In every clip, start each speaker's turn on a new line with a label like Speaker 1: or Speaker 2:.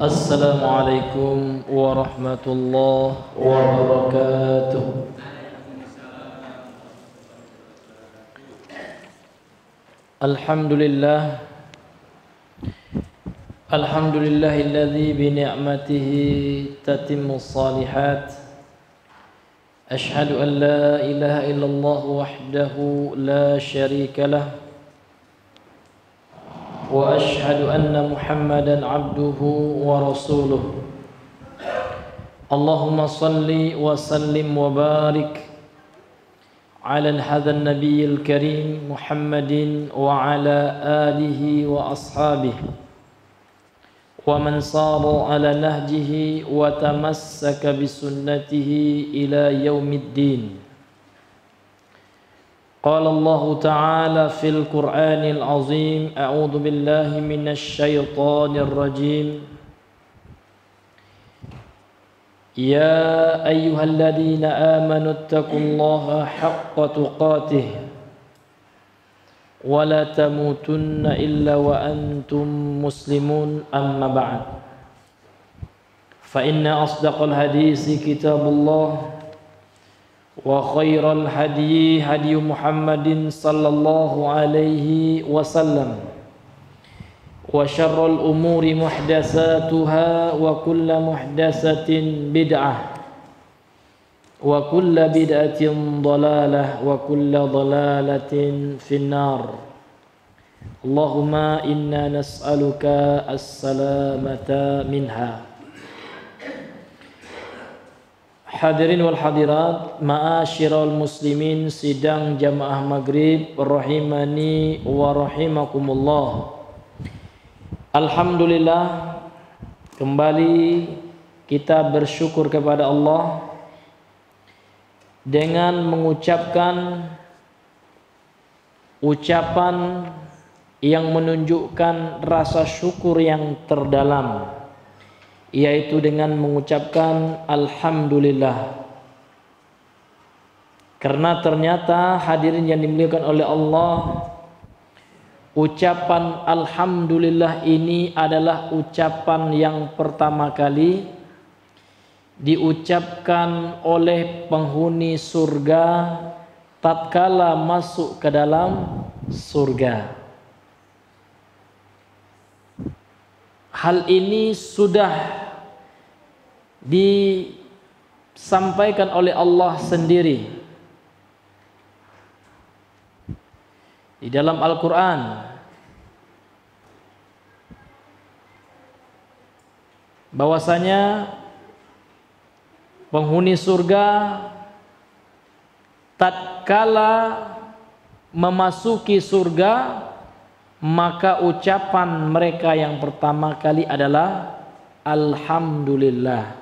Speaker 1: Assalamualaikum warahmatullahi wabarakatuh. Alhamdulillah, alhamdulillahilladzi bi ni'matihi tatimmus shalihat. Ashhadu an la ilaha illallah wahdahu la syarika lah. Wa ashhadu anna Muhammadan abduhu wa rasuluh. Allahumma salli wa sallim wa barik ala hadha an-nabiyil karim Muhammadin wa ala alihi wa ashabihi wa man sara ala nahjihi wa tamassaka bi sunnatihi ila yaumiddin. قال الله تعالى في القرآن العظيم أعوذ بالله من الشيطان الرجيم يا أيها الذين آمنوا اتقوا الله حق تقاته ولا تموتن إلا وأنتم مسلمون أما بعد فإن أصدق الحديث كتاب الله وخير الهدي هدي محمد صلى الله عليه وسلم وشر الأمور محدثاتها وكل محدثة بدعة وكل بدعة ضلالة وكل ضلالة في النار اللهم إنا نسألك السلامة منها. Hadirin wal hadirat, ma'asyiral muslimin sidang jamaah maghrib rahimani wa rahimakumullah. Alhamdulillah, kembali kita bersyukur kepada Allah dengan mengucapkan ucapan yang menunjukkan rasa syukur yang terdalam, yaitu dengan mengucapkan alhamdulillah. Karena ternyata hadirin yang dimuliakan oleh Allah, ucapan alhamdulillah ini adalah ucapan yang pertama kali diucapkan oleh penghuni surga tatkala masuk ke dalam surga. Hal ini sudah disampaikan oleh Allah sendiri di dalam Al-Quran, bahwasanya penghuni surga tatkala memasuki surga, maka ucapan mereka yang pertama kali adalah alhamdulillah.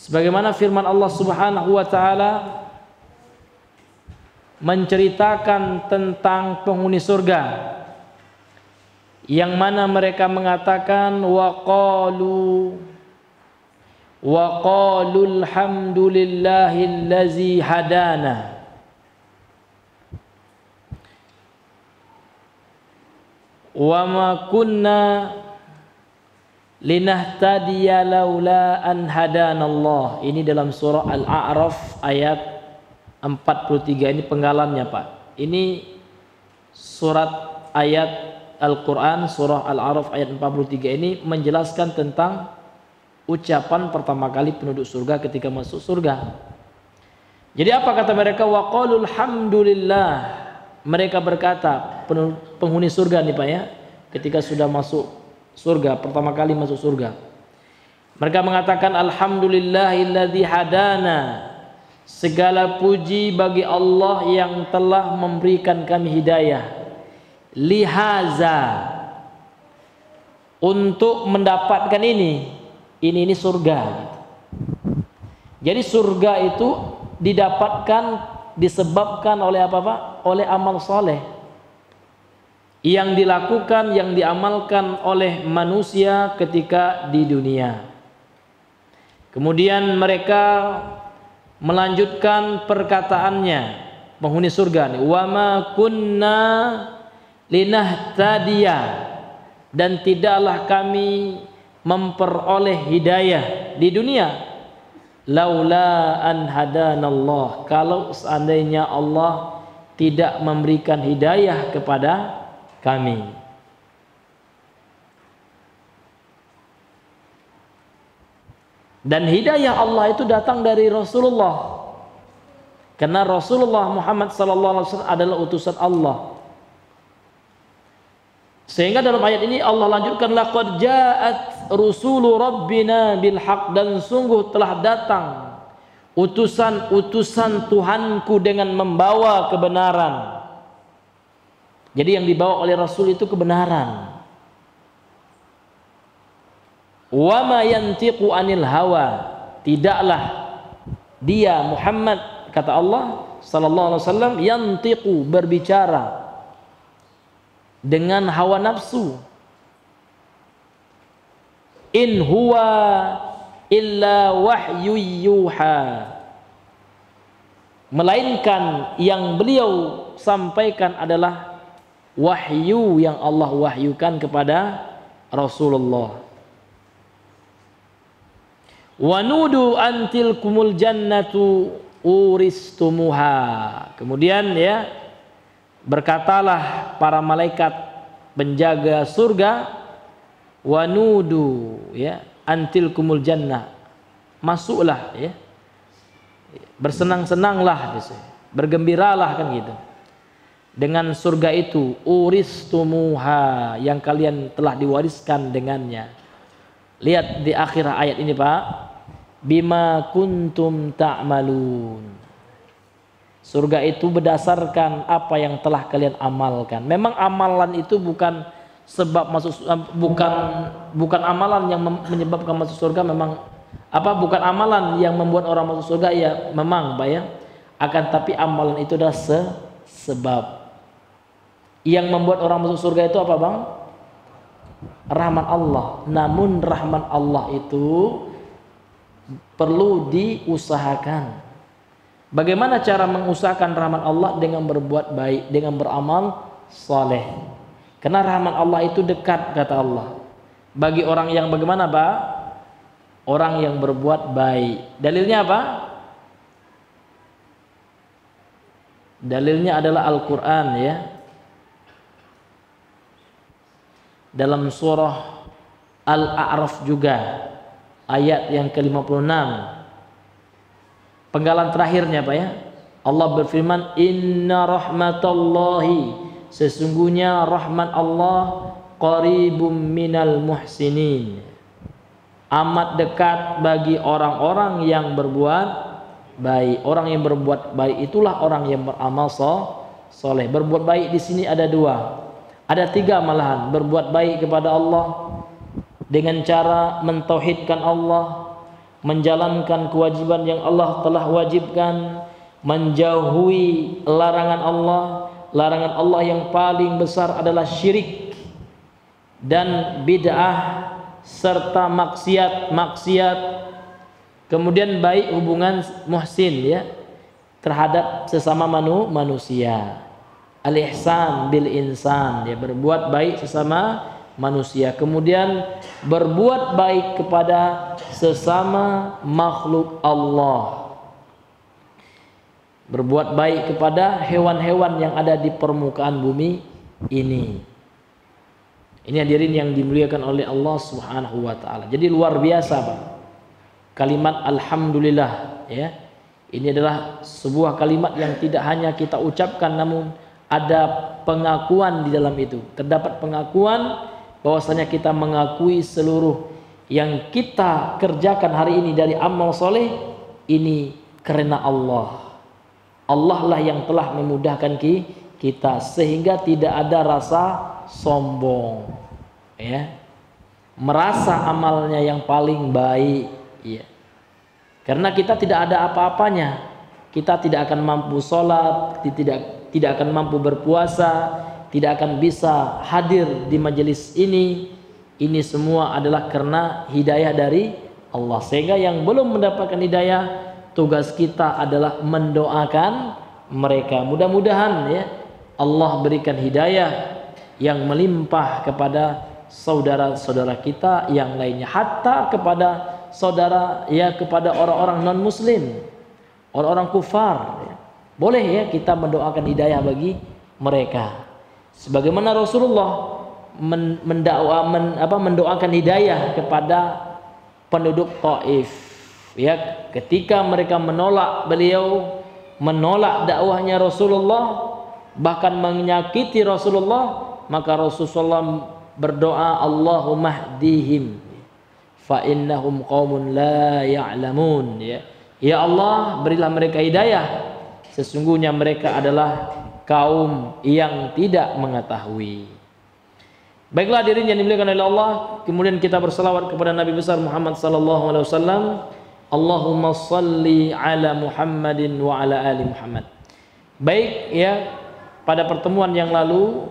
Speaker 1: Sebagaimana firman Allah Subhanahu wa taala menceritakan tentang penghuni surga, yang mana mereka mengatakan wa qalul hamdulillahillazi hadana wa ma kunna linahtadiya laula an hadanallah. Ini dalam surah Al-A'raf ayat 43. Ini penggalannya, Pak. Ini surat ayat Al-Quran surah Al-A'raf ayat 43 ini menjelaskan tentang ucapan pertama kali penduduk surga ketika masuk surga. Jadi apa kata mereka? Wa qalul hamdulillah. Mereka berkata, penghuni surga nih Pak ya, ketika sudah masuk surga, pertama kali masuk surga, mereka mengatakan alhamdulillahilladzi hadana, segala puji bagi Allah yang telah memberikan kami hidayah, lihaza, untuk mendapatkan ini surga. Jadi surga itu didapatkan disebabkan oleh apa Pak? Oleh amal soleh yang dilakukan, yang diamalkan oleh manusia ketika di dunia. Kemudian mereka melanjutkan perkataannya, penghuni surga nih, wa ma kunna linahtadiya dan tidaklah kami memperoleh hidayah di dunia laula an hadanallah, kalau seandainya Allah tidak memberikan hidayah kepada kami. Dan hidayah Allah itu datang dari Rasulullah, karena Rasulullah Muhammad SAW adalah utusan Allah. Sehingga dalam ayat ini Allah lanjutkan, laqad ja'at rusulu rabbina bil haq, dan sungguh telah datang utusan-utusan Tuhanku dengan membawa kebenaran. Jadi yang dibawa oleh Rasul itu kebenaran. Wa ma yantiqu anil hawa, tidaklah dia Muhammad, kata Allah sallallahu alaihi wasallam, yantiqu, berbicara dengan hawa nafsu. In huwa illa wahyu yuha, melainkan yang beliau sampaikan adalah wahyu yang Allah wahyukan kepada Rasulullah. Wa nudu antilkumul jannatu uristumuha, kemudian ya, berkatalah para malaikat penjaga surga, wanudu ya, antilkumul jannah, masuklah ya, bersenang-senanglah, bergembiralah, kan gitu, dengan surga itu, uristumuha, yang kalian telah diwariskan dengannya. Lihat di akhir ayat ini Pak, bima kuntum ta'malun, surga itu berdasarkan apa yang telah kalian amalkan. Memang amalan itu bukan sebab masuk, bukan amalan yang menyebabkan masuk surga. Memang bukan amalan yang membuat orang masuk surga, ya memang Pak ya. Akan tapi amalan itu adalah sebab. Yang membuat orang masuk surga itu apa Bang? Rahmat Allah. Namun rahmat Allah itu perlu diusahakan. Bagaimana cara mengusahakan rahmat Allah? Dengan berbuat baik, dengan beramal saleh. Karena rahmat Allah itu dekat, kata Allah, bagi orang yang bagaimana Pak? Orang yang berbuat baik. Dalilnya apa? Dalilnya adalah Al-Quran ya. Dalam surah Al-A'raf juga, ayat yang ke-56, penggalan terakhirnya Pak ya, Allah berfirman, inna rahmatallahi, sesungguhnya rahmat Allah, qaribum minal muhsinin, amat dekat bagi orang-orang yang berbuat baik. Orang yang berbuat baik itulah orang yang beramal soleh. Berbuat baik di sini ada dua, ada tiga malahan. Berbuat baik kepada Allah dengan cara mentauhidkan Allah, menjalankan kewajiban yang Allah telah wajibkan, menjauhi larangan Allah. Larangan Allah yang paling besar adalah syirik dan bid'ah serta maksiat. Kemudian baik hubungan muhsin ya, terhadap sesama manusia. Al-ihsan bil insan, ya, berbuat baik sesama manusia. Kemudian berbuat baik kepada sesama makhluk Allah. Berbuat baik kepada hewan-hewan yang ada di permukaan bumi ini. Ini hadirin yang dimuliakan oleh Allah Subhanahu wa taala. Jadi luar biasa Pak, kalimat alhamdulillah ya. Ini adalah sebuah kalimat yang tidak hanya kita ucapkan, namun ada pengakuan di dalam itu. Terdapat pengakuan bahwasanya kita mengakui seluruh yang kita kerjakan hari ini dari amal soleh ini karena Allah. Allah lah yang telah memudahkan kita, sehingga tidak ada rasa sombong ya, merasa amalnya yang paling baik ya. Karena kita tidak ada apa-apanya, kita tidak akan mampu sholat, tidak akan mampu berpuasa, tidak akan bisa hadir di majelis ini. Ini semua adalah karena hidayah dari Allah. Sehingga yang belum mendapatkan hidayah, tugas kita adalah mendoakan mereka. Mudah-mudahan ya Allah berikan hidayah yang melimpah kepada saudara-saudara kita yang lainnya, hatta kepada saudara ya, kepada orang-orang non muslim, orang-orang kufar ya. Boleh ya kita mendoakan hidayah bagi mereka. Sebagaimana Rasulullah mendoakan hidayah kepada penduduk Taif ya, ketika mereka menolak menolak dakwahnya Rasulullah, bahkan menyakiti Rasulullah, maka Rasulullah berdoa, Allahumma hdihim fa innahum qaumun la ya'lamun ya. Ya Allah, berilah mereka hidayah, sesungguhnya mereka adalah kaum yang tidak mengetahui. Baiklah hadirin yang dimuliakan oleh Allah, kemudian kita berselawat kepada Nabi besar Muhammad sallallahu alaihi wasallam. Allahumma salli ala Muhammadin wa ala ali Muhammad. Baik ya, pada pertemuan yang lalu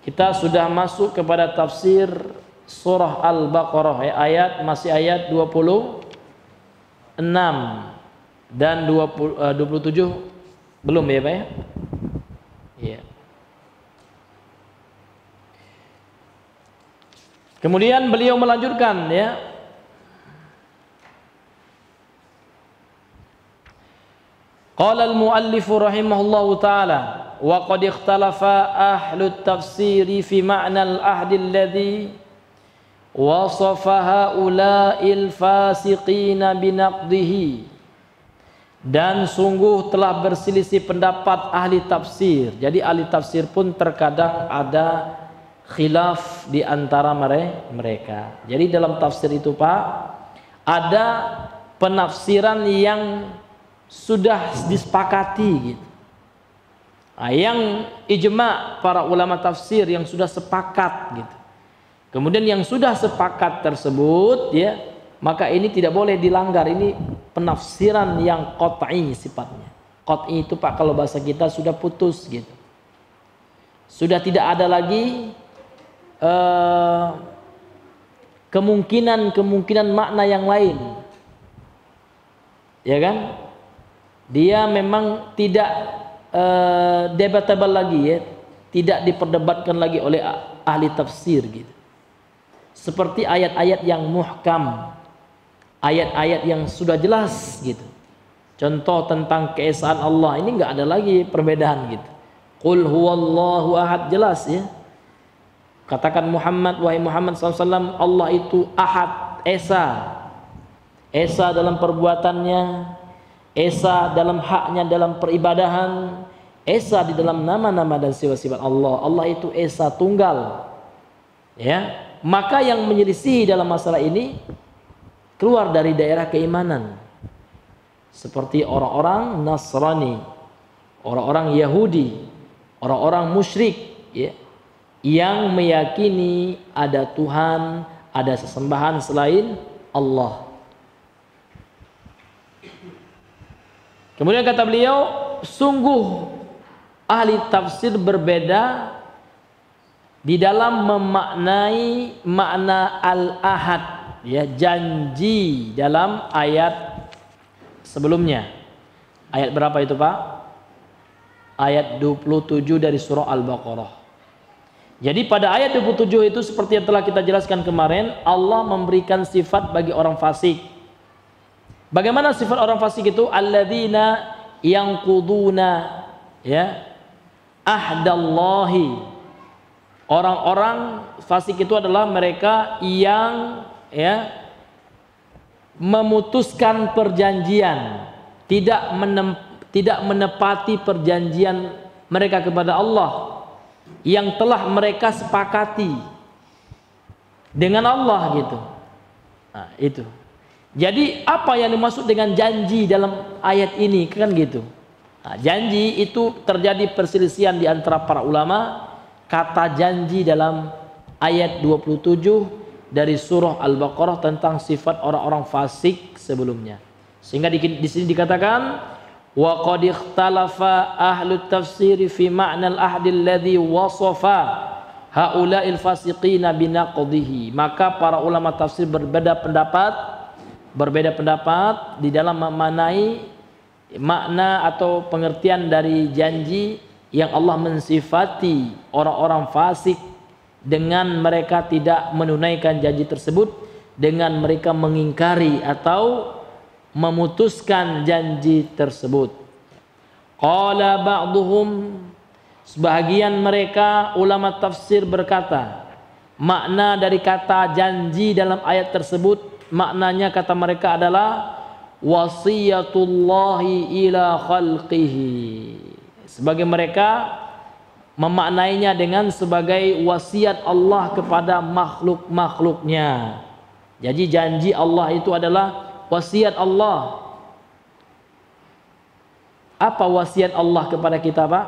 Speaker 1: kita sudah masuk kepada tafsir surah Al-Baqarah ya, masih ayat 26 dan 27 belum ya Pak ya? Iya. Kemudian beliau melanjutkan ya. Qala al-muallif rahimahullahu taala wa qad ikhtalafa ahlut tafsiri fi ma'na al-ahdi alladhi wasafa haula'il fasiqina binaqdihi. Dan sungguh telah berselisih pendapat ahli tafsir. Jadi ahli tafsir pun terkadang ada khilaf di antara mereka. Jadi dalam tafsir itu Pak, ada penafsiran yang sudah disepakati gitu. Nah, yang ijma para ulama tafsir yang sudah sepakat gitu. Kemudian yang sudah sepakat tersebut ya, maka ini tidak boleh dilanggar. Ini penafsiran yang qat'i sifatnya. Qat'i itu Pak kalau bahasa kita sudah putus gitu. Sudah tidak ada lagi kemungkinan makna yang lain. Ya kan? Dia memang tidak debatable lagi ya, tidak diperdebatkan lagi oleh ahli tafsir gitu. Seperti ayat-ayat yang muhkam, ayat-ayat yang sudah jelas gitu. Contoh tentang keesaan Allah, ini enggak ada lagi perbedaan gitu. Qul huwallahu ahad, jelas ya. Katakan Muhammad, wahai Muhammad SAW, Allah itu ahad, esa. Esa dalam perbuatannya, esa dalam haknya, dalam peribadahan, esa di dalam nama-nama dan sifat-sifat Allah. Allah itu esa tunggal. Ya, maka yang menyelisih dalam masalah ini keluar dari daerah keimanan. Seperti orang-orang Nasrani, orang-orang Yahudi, orang-orang musyrik ya, yang meyakini ada Tuhan, ada sesembahan selain Allah. Kemudian kata beliau, sungguh ahli tafsir berbeda di dalam memaknai makna al-ahad ya, janji dalam ayat sebelumnya. Ayat berapa itu Pak? Ayat 27 dari surah Al-Baqarah. Jadi pada ayat 27 itu seperti yang telah kita jelaskan kemarin, Allah memberikan sifat bagi orang fasik. Bagaimana sifat orang fasik itu? Alladzina yanquduna ya ahdallahi. Orang-orang fasik itu adalah mereka yang ya memutuskan perjanjian, tidak menepati perjanjian mereka kepada Allah yang telah mereka sepakati dengan Allah gitu. Nah, itu. Jadi apa yang dimaksud dengan janji dalam ayat ini kan gitu. Nah, janji itu terjadi perselisihan di antara para ulama. Kata janji dalam ayat 27 dari surah Al-Baqarah tentang sifat orang-orang fasik sebelumnya. Sehingga di sini dikatakan wa qad ikhtalafa ahlut tafsir fi ma'na al-ahdi alladhi wasafa haula'il fasiqina binaqdihi. Maka para ulama tafsir berbeda pendapat di dalam memaknai makna atau pengertian dari janji yang Allah mensifati orang-orang fasik dengan mereka tidak menunaikan janji tersebut, dengan mereka mengingkari atau memutuskan janji tersebut. Qala ba'duhum, sebahagian mereka ulama tafsir berkata, makna dari kata janji dalam ayat tersebut, maknanya kata mereka adalah wasiyatullahi ila khalqihi. Sebagai mereka memaknainya dengan sebagai wasiat Allah kepada makhluk-makhluknya. Jadi janji Allah itu adalah wasiat Allah. Apa wasiat Allah kepada kita, Pak?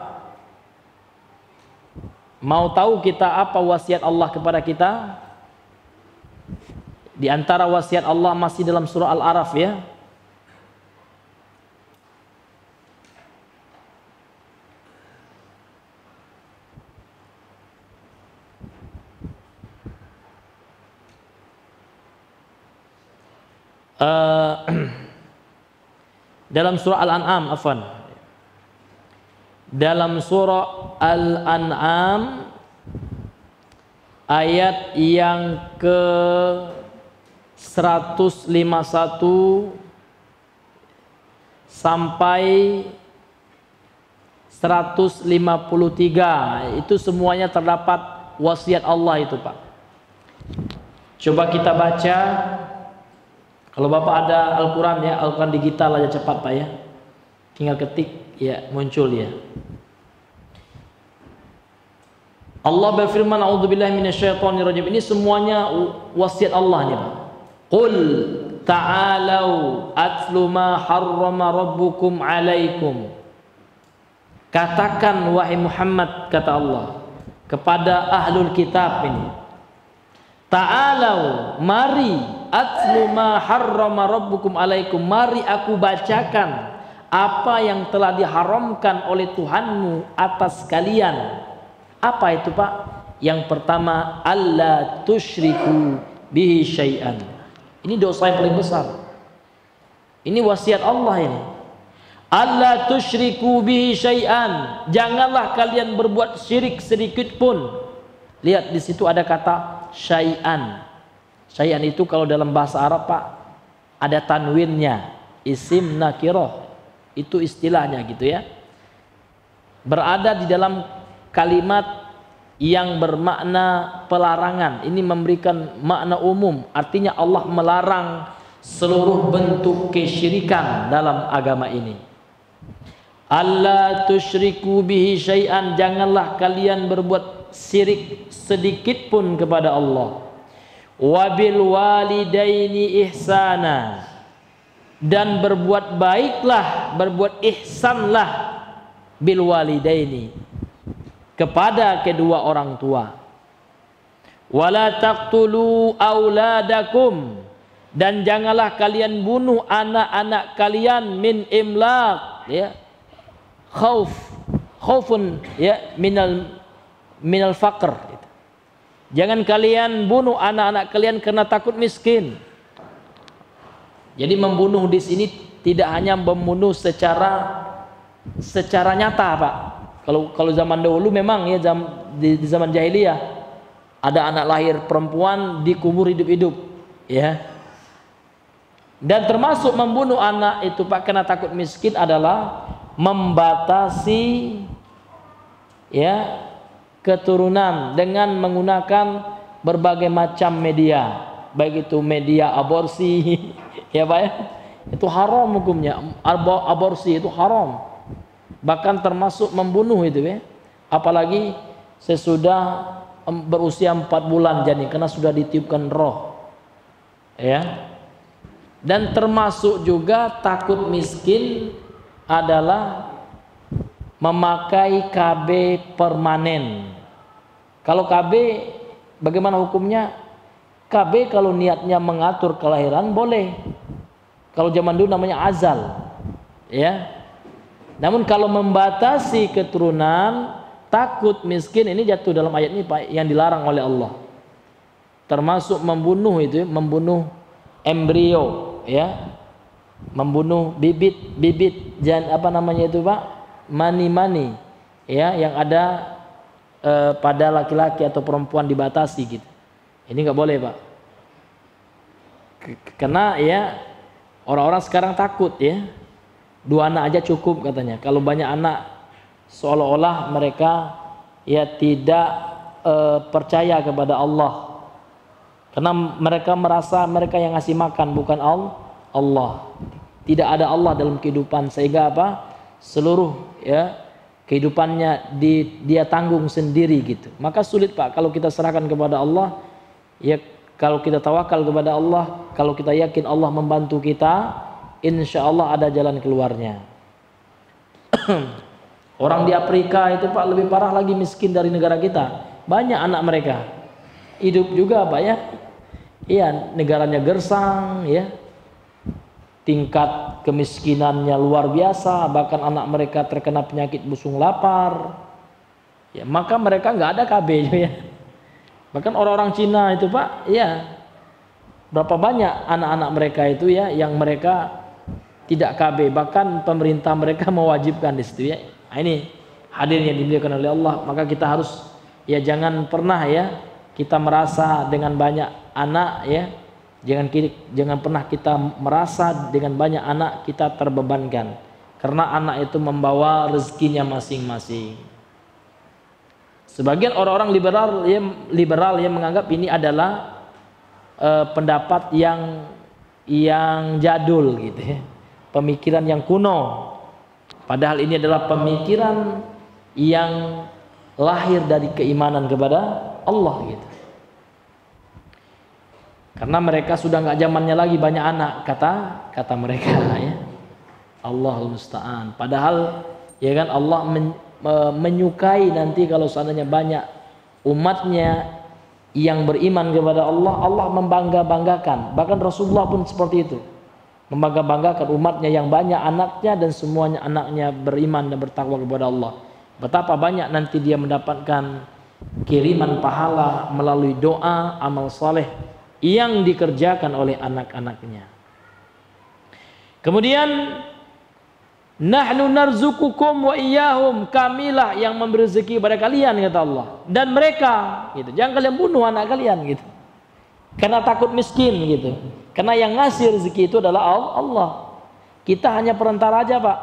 Speaker 1: Mau tahu kita apa wasiat Allah kepada kita? Di antara wasiat Allah masih dalam surah Al-A'raf ya. Dalam surah Al-An'am, afwan. Dalam surah Al-An'am ayat yang ke 151 sampai 153, itu semuanya terdapat wasiat Allah itu, Pak. Coba kita baca. Kalau Bapak ada Al-Quran ya, Al-Quran digital aja cepat Pak ya. Tinggal ketik ya, muncul ya. Allah berfirman, a'udzubillahi minasyaitonirrajim. Ini semuanya wasiat Allah nih Pak. Qul ta'alau atlu ma harrama rabbukum alaikum. Katakan wahai Muhammad, kata Allah kepada ahlul kitab ini. Ta'alau, mari, atlu ma harrama rabbukum alaikum, mari aku bacakan apa yang telah diharamkan oleh Tuhanmu atas kalian. Apa itu Pak? Yang pertama, alla tusyriku bihi syai'an. Ini dosa yang paling besar. Ini wasiat Allah ini. Alla tusyriku bihi syai'an. Janganlah kalian berbuat syirik sedikit pun. Lihat di situ ada kata syai'an. Syai'an itu kalau dalam bahasa Arab Pak ada tanwinnya, isim nakirah. Itu istilahnya gitu ya. Berada di dalam kalimat yang bermakna pelarangan. Ini memberikan makna umum. Artinya Allah melarang seluruh bentuk kesyirikan dalam agama ini. Alla tusyriku bihi syai'an, janganlah kalian berbuat syirik sedikit pun kepada Allah. Wabil walidaini ihsana, dan berbuat baiklah, berbuat ihsanlah bil walidaini, kepada kedua orang tua. Wala taqtulu auladakum, dan janganlah kalian bunuh anak-anak kalian min imlaq ya, khaufun ya, minal faqr. Jangan kalian bunuh anak-anak kalian karena takut miskin. Jadi membunuh di sini tidak hanya membunuh secara nyata, Pak. Kalau zaman dahulu memang ya, di zaman jahiliyah ada anak lahir perempuan dikubur hidup-hidup, ya. Dan termasuk membunuh anak itu Pak karena takut miskin adalah membatasi ya keturunan dengan menggunakan berbagai macam media, baik itu media aborsi ya Pak ya, itu haram hukumnya. Aborsi itu haram, bahkan termasuk membunuh itu ya, apalagi sesudah berusia 4 bulan janin karena sudah ditiupkan roh ya. Dan termasuk juga takut miskin adalah memakai KB permanen. Kalau KB bagaimana hukumnya? KB kalau niatnya mengatur kelahiran boleh. Kalau zaman dulu namanya azal, ya. Namun kalau membatasi keturunan, takut miskin, ini jatuh dalam ayat ini Pak, yang dilarang oleh Allah. Termasuk membunuh itu, membunuh embrio, ya, membunuh bibit apa namanya itu Pak, mani-mani, ya, yang ada pada laki-laki atau perempuan dibatasi gitu. Ini nggak boleh, Pak. Karena ya orang-orang sekarang takut ya. 2 anak aja cukup katanya. Kalau banyak anak seolah-olah mereka ya tidak percaya kepada Allah. Karena mereka merasa mereka yang ngasih makan, bukan Allah. Tidak ada Allah dalam kehidupan, sehingga apa? Seluruh ya kehidupannya dia tanggung sendiri gitu. Maka sulit, Pak, kalau kita serahkan kepada Allah. Ya kalau kita tawakal kepada Allah, kalau kita yakin Allah membantu kita, insya Allah ada jalan keluarnya. Orang di Afrika itu, Pak, lebih parah lagi miskin dari negara kita. Banyak anak mereka hidup juga, Pak, ya. Iya, negaranya gersang ya. Tingkat kemiskinannya luar biasa, bahkan anak mereka terkena penyakit busung lapar. Ya, maka mereka nggak ada KB ya. Bahkan orang-orang Cina itu, Pak, ya, berapa banyak anak-anak mereka itu ya yang mereka tidak KB, bahkan pemerintah mereka mewajibkan di situ ya. Nah, ini hadirnya dimuliakan oleh Allah. Maka kita harus ya jangan pernah ya kita merasa dengan banyak anak ya, jangan pernah kita merasa dengan banyak anak kita terbebankan, karena anak itu membawa rezekinya masing-masing. Sebagian orang-orang liberal yang menganggap ini adalah pendapat yang jadul gitu ya, pemikiran yang kuno. Padahal ini adalah pemikiran yang lahir dari keimanan kepada Allah gitu. Karena mereka sudah nggak zamannya lagi banyak anak, kata mereka ya. Allahul musta'an. Padahal ya kan Allah menyukai nanti kalau seandainya banyak umatnya yang beriman kepada Allah, Allah membangga-banggakan. Bahkan Rasulullah pun seperti itu, membangga-banggakan umatnya yang banyak anaknya dan semuanya anaknya beriman dan bertakwa kepada Allah. Betapa banyak nanti dia mendapatkan kiriman pahala melalui doa, amal soleh yang dikerjakan oleh anak-anaknya. Kemudian nahnu narzukukum wa iyyahum, kamilah yang memberi rezeki pada kalian, kata Allah, dan mereka gitu. Jangan kalian bunuh anak kalian gitu, karena takut miskin gitu. Karena yang ngasih rezeki itu adalah Allah. Kita hanya perantara aja, Pak.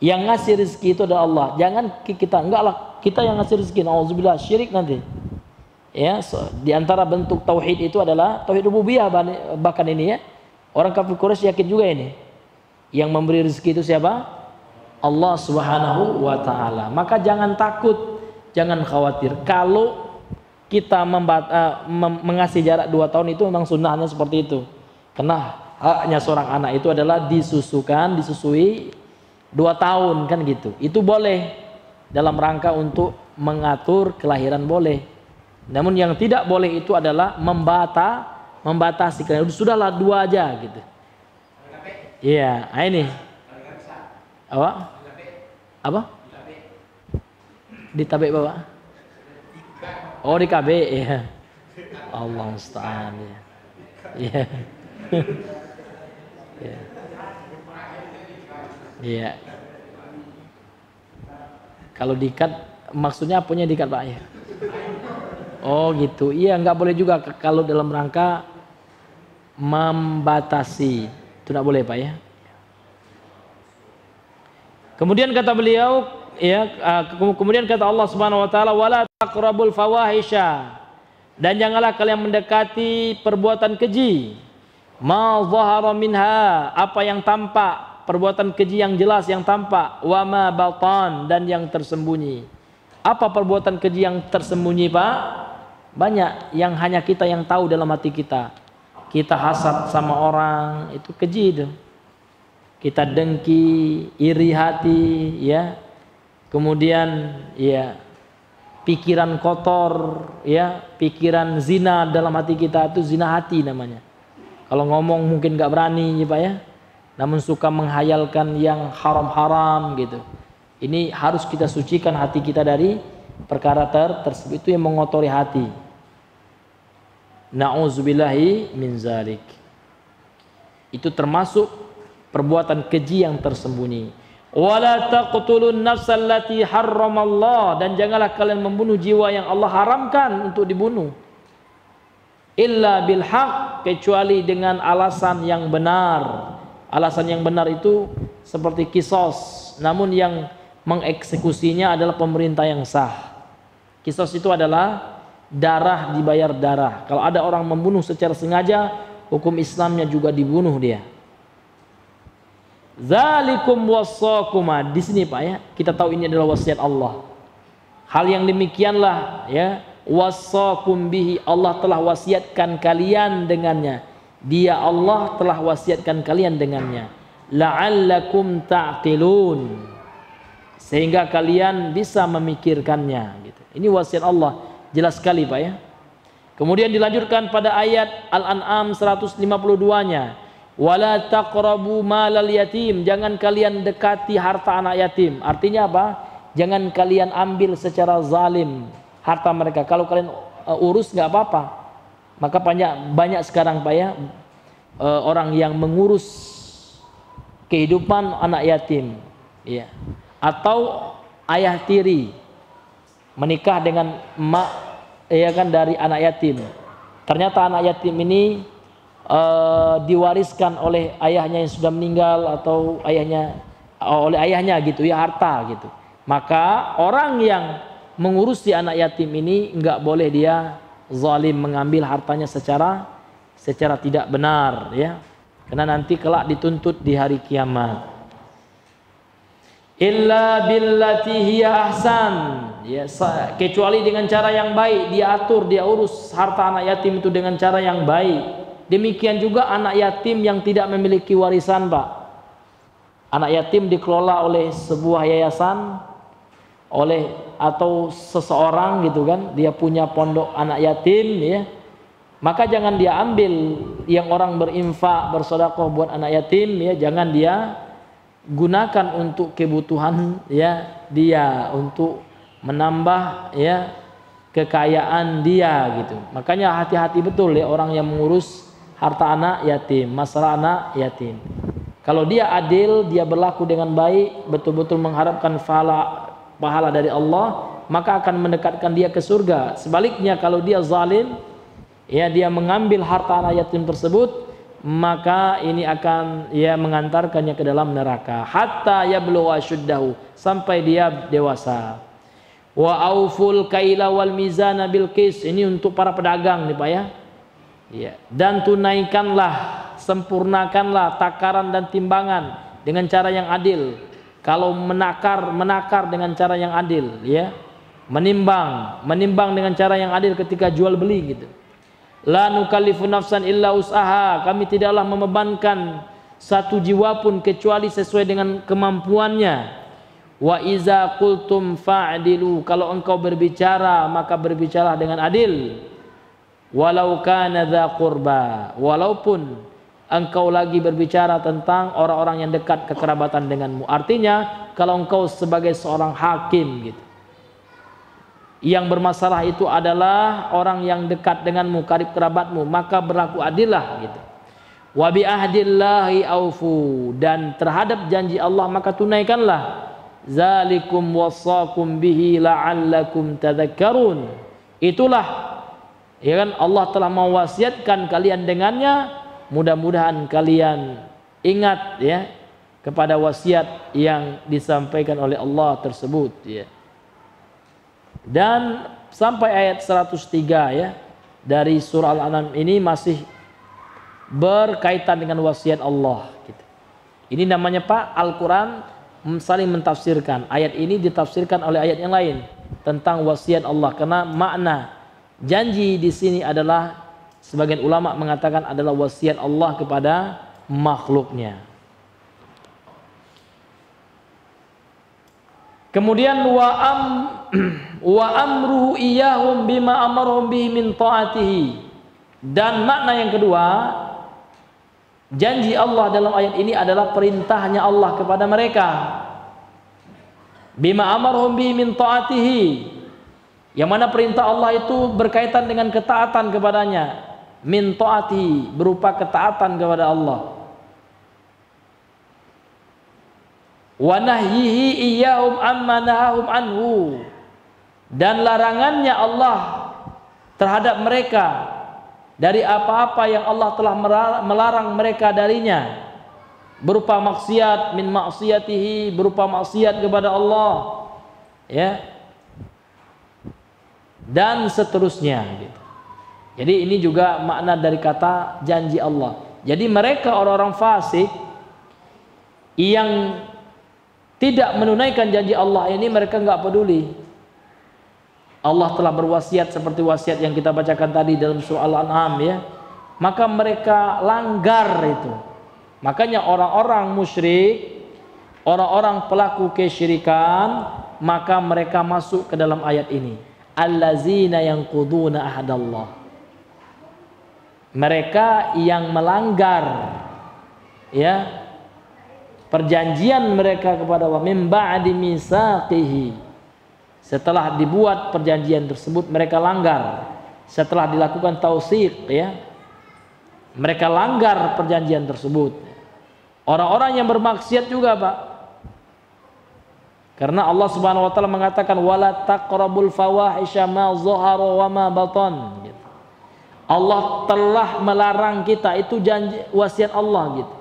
Speaker 1: Yang ngasih rezeki itu adalah Allah. Jangan kita, enggak lah kita yang ngasih rezeki. Nauzubillah, syirik nanti. Ya, di antara bentuk tauhid itu adalah tauhid rububiyah, bahkan ini ya. Orang kafir Quraisy yakin juga ini. Yang memberi rezeki itu siapa? Allah Subhanahu wa taala. Maka jangan takut, jangan khawatir. Kalau kita mengasih jarak 2 tahun itu memang sunnahnya seperti itu. Karena haknya seorang anak itu adalah disusui 2 tahun kan gitu. Itu boleh dalam rangka untuk mengatur kelahiran boleh. Namun yang tidak boleh itu adalah membatasi. Sudahlah 2 aja gitu. Iya, nah ini. Apa? Di tabek Bapak? Oh, di KB ya. Allah musta'an ya. Iya. Iya. Iya. Kalau diikat maksudnya apanya diikat, Pak ya? Oh gitu. Iya, nggak boleh juga kalau dalam rangka membatasi. Itu tidak boleh, Pak ya. Kemudian kata beliau ya, kemudian kata Allah Subhanahu wa taala, wala taqrabul fawahisha, dan janganlah kalian mendekati perbuatan keji, ma dhahara minha, apa yang tampak, perbuatan keji yang jelas yang tampak, wa ma batan, dan yang tersembunyi. Apa perbuatan keji yang tersembunyi, Pak? Banyak yang hanya kita yang tahu dalam hati kita. Kita hasad sama orang, itu keji itu. Kita dengki, iri hati, ya. Kemudian ya pikiran kotor, ya, pikiran zina dalam hati kita, itu zina hati namanya. Kalau ngomong mungkin gak berani ya, Pak ya. Namun suka menghayalkan yang haram-haram gitu. Ini harus kita sucikan hati kita dari perkara tersebut, itu yang mengotori hati. Na'udzubillahi min zalik. Itu termasuk perbuatan keji yang tersembunyi. Wala taqtulun nafsal lati harramallah, dan janganlah kalian membunuh jiwa yang Allah haramkan untuk dibunuh. Illa bil haq, kecuali dengan alasan yang benar. Alasan yang benar itu seperti kisos, namun yang mengeksekusinya adalah pemerintah yang sah. Kisos itu adalah darah dibayar darah. Kalau ada orang membunuh secara sengaja, hukum Islamnya juga dibunuh dia. Zalikum wasaquma, di sini Pak ya, kita tahu ini adalah wasiat Allah. Hal yang demikianlah ya, wasaqum bihi, Allah telah wasiatkan kalian dengannya. Dia Allah telah wasiatkan kalian dengannya. La'allakum ta'qilun, sehingga kalian bisa memikirkannya gitu. Ini wasiat Allah, jelas sekali Pak ya. Kemudian dilanjutkan pada ayat Al-An'am 152-nya. Wala taqrabu malal yatim, jangan kalian dekati harta anak yatim. Artinya apa? Jangan kalian ambil secara zalim harta mereka. Kalau kalian urus nggak apa-apa. Maka banyak sekarang Pak ya, orang yang mengurus kehidupan anak yatim, ya, atau ayah tiri menikah dengan emak, ya kan, dari anak yatim. Ternyata anak yatim ini diwariskan oleh ayahnya yang sudah meninggal atau oleh ayahnya gitu ya, harta gitu. Maka orang yang mengurusi anak yatim ini nggak boleh dia zalim, mengambil hartanya secara tidak benar ya, karena nanti kelak dituntut di hari kiamat. Illa billati hiya ahsan, ya, kecuali dengan cara yang baik. Dia atur, dia urus harta anak yatim itu dengan cara yang baik. Demikian juga anak yatim yang tidak memiliki warisan Pak. Anak yatim dikelola oleh sebuah yayasan, atau seseorang gitu kan, dia punya pondok anak yatim ya. Maka jangan dia ambil yang orang berinfak, bersedekah buat anak yatim ya, jangan dia gunakan untuk kebutuhan ya dia, untuk menambah ya kekayaan dia gitu. Makanya hati-hati betul ya orang yang mengurus harta anak yatim, masalah anak yatim. Kalau dia adil, dia berlaku dengan baik, betul-betul mengharapkan pahala dari Allah, maka akan mendekatkan dia ke surga. Sebaliknya kalau dia zalim, ya, dia mengambil harta anak yatim tersebut, maka ini akan ya mengantarkannya ke dalam neraka. Hatta yablugha asyuddahu, sampai dia dewasa. Wa auful kaila wal mizana bil qis, ini untuk para pedagang nih Pak ya. Ya, dan tunaikanlah, sempurnakanlah takaran dan timbangan dengan cara yang adil. Kalau menakar dengan cara yang adil ya. Menimbang dengan cara yang adil ketika jual beli gitu. La nukallifu nafsan illa usaha, kami tidaklah membebankan satu jiwa pun kecuali sesuai dengan kemampuannya. Wa iza qultum fa'dilu, kalau engkau berbicara maka berbicaralah dengan adil. Walau kana dza qurba, walaupun engkau lagi berbicara tentang orang-orang yang dekat kekerabatan denganmu. Artinya kalau engkau sebagai seorang hakim gitu, yang bermasalah itu adalah orang yang dekat denganmu, karib kerabatmu, maka berlaku adillah gitu. Wa bi ahdillahi aufu, dan terhadap janji Allah maka tunaikanlah. Zalikum wasaqum bihi la'allakum tadhakkarun, itulah ya kan, Allah telah mewasiatkan kalian dengannya, mudah-mudahan kalian ingat ya kepada wasiat yang disampaikan oleh Allah tersebut ya. Dan sampai ayat 103 ya dari surah Al-An'am ini masih berkaitan dengan wasiat Allah gitu. Ini namanya Pak, Al-Quran saling mentafsirkan. Ayat ini ditafsirkan oleh ayat yang lain tentang wasiat Allah, karena makna janji di sini adalah, sebagian ulama mengatakan adalah wasiat Allah kepada makhluknya. Kemudian wa amruhu iyyahum bima amarahum bihi min ta'atihi, dan makna yang kedua, janji Allah dalam ayat ini adalah perintahnya Allah kepada mereka. Bima amarahum bihi min ta'atihi, yang mana perintah Allah itu berkaitan dengan ketaatan kepadanya. Min ta'ati, berupa ketaatan kepada Allah. wa nahyihi iyyahum amma nahahum anhu, dan larangannya Allah terhadap mereka dari apa-apa yang Allah telah melarang mereka darinya, berupa maksiat, min maksiatihi, berupa maksiat kepada Allah, ya, dan seterusnya gitu. Jadi ini juga makna dari kata janji Allah. Jadi mereka orang-orang fasik yang tidak menunaikan janji Allah ini, mereka nggak peduli. Allah telah berwasiat seperti wasiat yang kita bacakan tadi dalam surah Al-An'am, ya. Maka mereka langgar itu. Makanya orang-orang musyrik, orang-orang pelaku kesyirikan, maka mereka masuk ke dalam ayat ini. Allazina yanquduna ahadallah. Mereka yang melanggar, ya, perjanjian mereka kepada Allah, min ba'di mitsaqihi. Setelah dibuat perjanjian tersebut mereka langgar. Setelah dilakukan tausiq, ya, mereka langgar perjanjian tersebut. Orang-orang yang bermaksiat juga, Pak. Karena Allah Subhanahu wa taala mengatakan wala taqrabul fawahisha ma dhahara wa ma batan. Allah telah melarang kita, itu janji wasiat Allah gitu.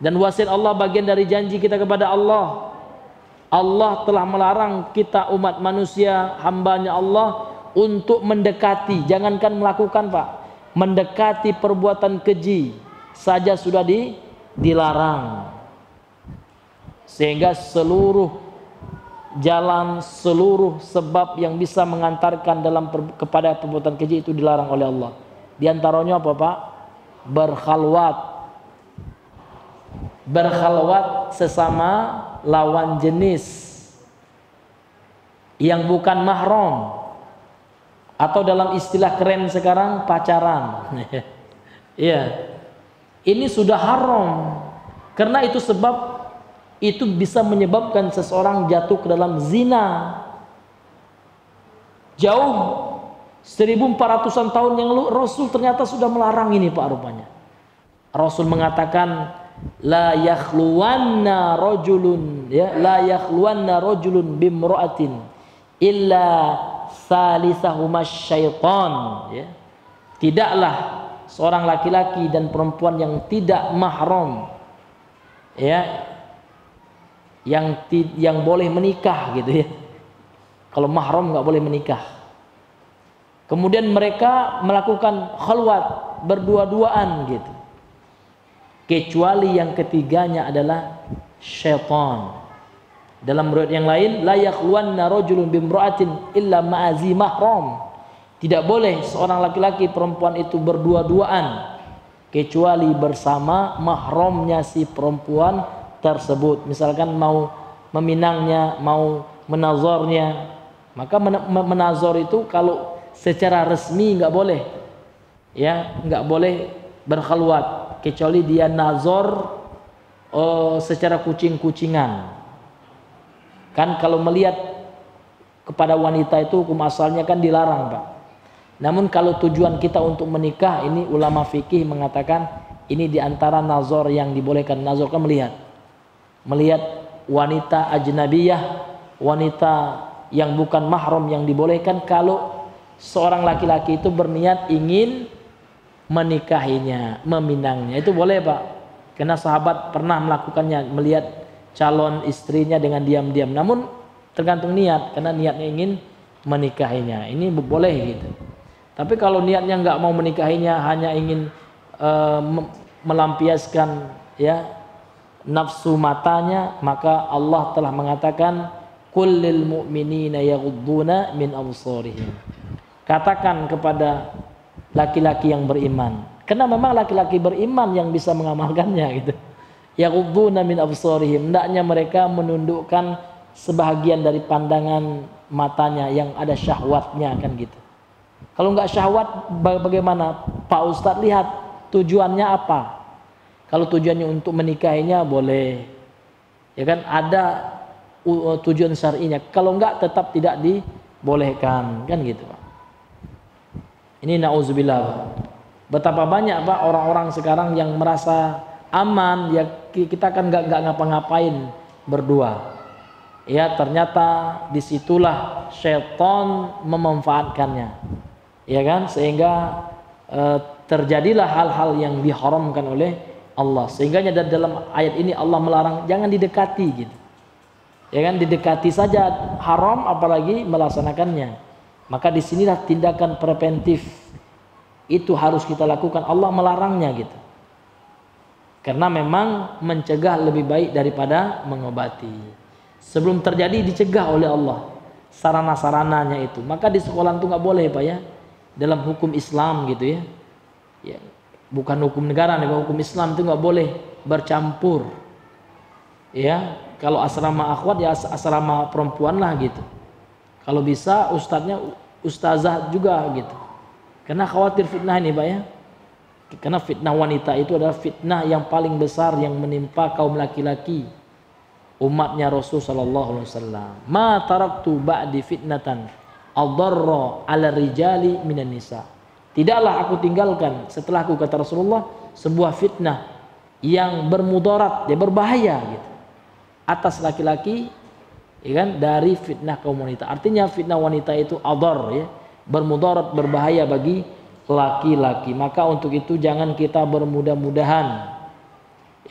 Speaker 1: Dan wasiat Allah bagian dari janji kita kepada Allah. Allah telah melarang kita umat manusia, hambanya Allah, untuk mendekati, jangankan melakukan, Pak, mendekati perbuatan keji saja sudah dilarang. Sehingga seluruh jalan, seluruh sebab yang bisa mengantarkan kepada perbuatan keji itu dilarang oleh Allah. Di antaranya apa, Pak? Berkhalwat sesama lawan jenis yang bukan mahram, atau dalam istilah keren sekarang pacaran. Iya. Ini sudah haram. Karena itu sebab itu bisa menyebabkan seseorang jatuh ke dalam zina. Jauh 1400-an tahun yang lalu Rasul ternyata sudah melarang ini, Pak, rupanya. Rasul mengatakan la yakhluwanna rajulun, ya, la yakhluwanna rajulun bimra'atin illa salisahuma syaitan, ya. Tidaklah seorang laki-laki dan perempuan yang tidak mahram, ya, yang boleh menikah gitu, ya. Kalau mahram nggak boleh menikah. Kemudian mereka melakukan khalwat, berdua-duaan gitu. Kecuali yang ketiganya adalah syaitan. Dalam riwayat yang lain, la yakhluwanna rajulun bimra'atin illa ma'azi mahram. Tidak boleh seorang laki-laki perempuan itu berdua-duaan kecuali bersama mahramnya si perempuan tersebut. Misalkan mau meminangnya, mau menazornya, maka menazor itu kalau secara resmi nggak boleh, ya, nggak boleh berkhalwat kecuali dia nazor secara kucing-kucingan. Kan kalau melihat kepada wanita itu hukum asalnya kan dilarang, Pak. Namun kalau tujuan kita untuk menikah, ini ulama fikih mengatakan ini diantara nazor yang dibolehkan. Nazor kan melihat wanita ajnabiyah, wanita yang bukan mahram yang dibolehkan kalau seorang laki-laki itu berniat ingin menikahinya, meminangnya, itu boleh, Pak. Karena sahabat pernah melakukannya, melihat calon istrinya dengan diam-diam. Namun tergantung niat, karena niatnya ingin menikahinya, ini boleh gitu. Tapi kalau niatnya nggak mau menikahinya, hanya ingin melampiaskan, ya, nafsu matanya, maka Allah telah mengatakan kullil mu'minina yaghudduna min absarihim. Katakan kepada laki-laki yang beriman, karena memang laki-laki beriman yang bisa mengamalkannya gitu. Yaghudduna min absarihim, hendaknya mereka menundukkan sebahagian dari pandangan matanya yang ada syahwatnya, kan gitu. Kalau nggak syahwat bagaimana, Pak Ustadz? Lihat tujuannya apa. Kalau tujuannya untuk menikahinya boleh, ya kan, ada tujuan syar'inya. Kalau nggak tetap tidak dibolehkan, kan gitu, Pak. Ini na'udzubillah, Pak. Betapa banyak, Pak, orang-orang sekarang yang merasa aman, ya kita kan nggak ngapa-ngapain, berdua. Ya, ternyata disitulah syaitan memanfaatkannya, ya kan, sehingga terjadilah hal-hal yang diharamkan oleh Allah. Sehingga dalam ayat ini Allah melarang jangan didekati gitu, ya kan, didekati saja haram apalagi melaksanakannya. Maka disinilah tindakan preventif itu harus kita lakukan. Allah melarangnya gitu, karena memang mencegah lebih baik daripada mengobati. Sebelum terjadi dicegah oleh Allah sarana-sarananya itu. Maka di sekolah itu nggak boleh Pak ya, dalam hukum Islam gitu ya. Ya, bukan hukum negara nih, hukum Islam itu nggak boleh bercampur. Ya, kalau asrama akhwat ya asrama perempuan lah gitu. Kalau bisa ustadznya ustazah juga gitu. Karena khawatir fitnah ini Pak ya. Karena fitnah wanita itu adalah fitnah yang paling besar yang menimpa kaum laki-laki umatnya Rasul sallallahu alaihi wasallam. Ma taraktu ba'di fitnatan adarra 'ala rijali minan nisa. Tidaklah aku tinggalkan setelahku, kata Rasulullah, sebuah fitnah yang bermudarat, ya berbahaya gitu, atas laki-laki, ya kan, dari fitnah kaum wanita. Artinya fitnah wanita itu adar, ya, bermudarat, berbahaya bagi laki-laki. Maka untuk itu jangan kita bermudah-mudahan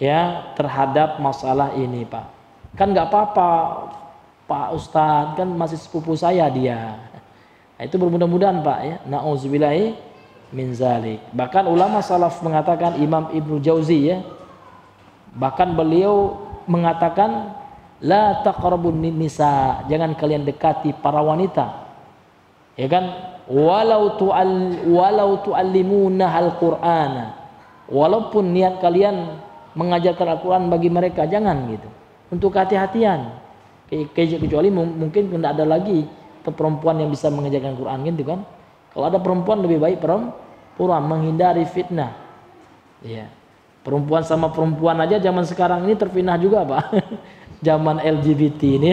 Speaker 1: ya terhadap masalah ini Pak. Kan nggak apa-apa Pak Ustadz, kan masih sepupu saya dia. Nah, itu bermudah-mudahan Pak ya. Na'udzubillahi min zalik. Bahkan ulama salaf mengatakan, Imam Ibnu Jauzi ya, bahkan beliau mengatakan la taqrabun nisa, jangan kalian dekati para wanita. Ya kan? Walau tu'allimuna al-Qur'ana. Walaupun niat kalian mengajarkan Al-Qur'an bagi mereka, jangan gitu. Untuk hati-hatian, kecuali mungkin tidak ada lagi perempuan yang bisa mengajarkan Quran gitu kan. Kalau ada perempuan lebih baik perempuan, menghindari fitnah. Ya, perempuan sama perempuan aja zaman sekarang ini terfitnah juga Pak. Zaman LGBT ini,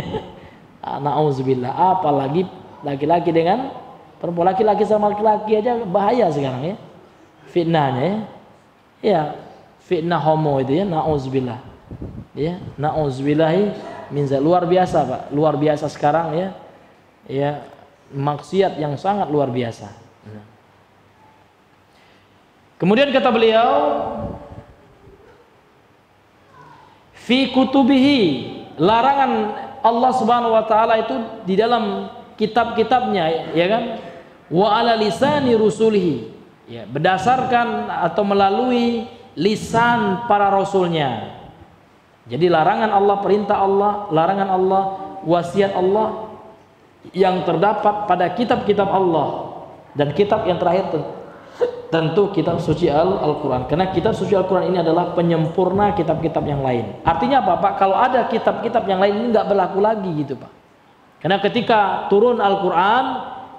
Speaker 1: na'udzubillah, apalagi laki-laki dengan perempuan, laki-laki sama laki-laki aja bahaya sekarang ya, fitnahnya ya. Ya, fitnah homo itu ya, na'udzubillah. Ya, na'udzubillahi min zalik. Luar biasa Pak, luar biasa sekarang ya. Ya, maksiat yang sangat luar biasa. Kemudian kata beliau, fi kutubihi, larangan Allah Subhanahu wa taala itu di dalam kitab-kitabnya, ya kan? Wa ala lisani rusulihi, ya, berdasarkan atau melalui lisan para rasulnya. Jadi larangan Allah, perintah Allah, larangan Allah, wasiat Allah yang terdapat pada kitab-kitab Allah. Dan kitab yang terakhir tentu kitab suci Al-Quran. Karena kitab suci Al-Quran ini adalah penyempurna kitab-kitab yang lain. Artinya apa Pak? Kalau ada kitab-kitab yang lain ini nggak berlaku lagi gitu Pak. Karena ketika turun Al-Quran,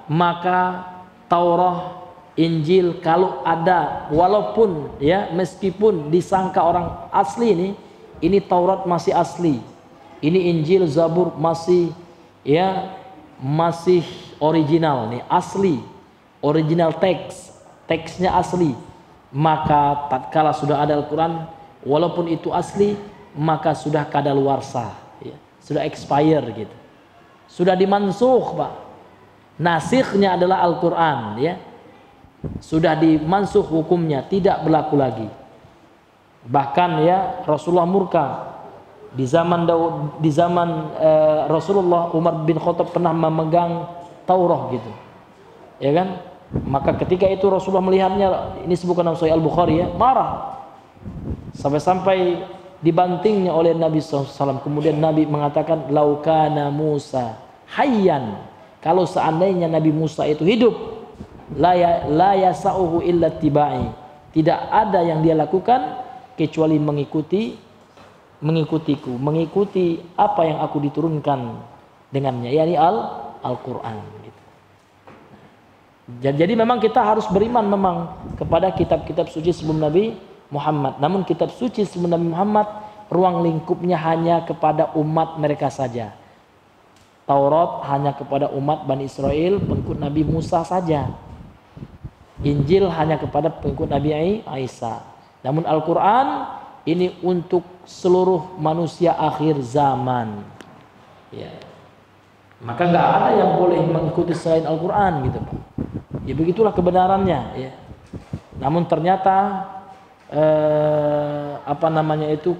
Speaker 1: maka Taurat, Injil kalau ada, walaupun ya meskipun disangka orang asli ini Taurat masih asli, ini Injil, Zabur masih ya masih original nih, asli, original teksnya asli. Maka tatkala sudah ada Al-Quran, walaupun itu asli, maka sudah kadaluarsa, ya, sudah expire gitu, sudah dimansuh Pak. Nasikhnya adalah Al-Quran, ya, sudah dimansuh hukumnya, tidak berlaku lagi. Bahkan ya Rasulullah murka di zaman Rasulullah, Umar bin Khattab pernah memegang Taurat gitu, ya kan. Maka ketika itu Rasulullah melihatnya, ini sebutkan dalam Sahih Al-Bukhari ya, marah sampai-sampai dibantingnya oleh Nabi SAW. Kemudian Nabi mengatakan, laukana Musa hayyan, kalau seandainya Nabi Musa itu hidup, la yasa'uhu illa tibai, tidak ada yang dia lakukan kecuali mengikutiku, mengikuti apa yang aku diturunkan dengannya, yakni Al-Quran gitu. Jadi memang kita harus beriman memang kepada kitab-kitab suci sebelum Nabi Muhammad. Namun kitab suci sebelum Nabi Muhammad ruang lingkupnya hanya kepada umat mereka saja. Taurat hanya kepada umat Bani Israel, pengikut Nabi Musa saja. Injil hanya kepada pengikut Nabi Isa. Namun Al-Quran ini untuk seluruh manusia akhir zaman. Ya. Maka nggak ada yang boleh mengikuti selain Al-Quran gitu Pak. Ya begitulah kebenarannya ya. Namun ternyata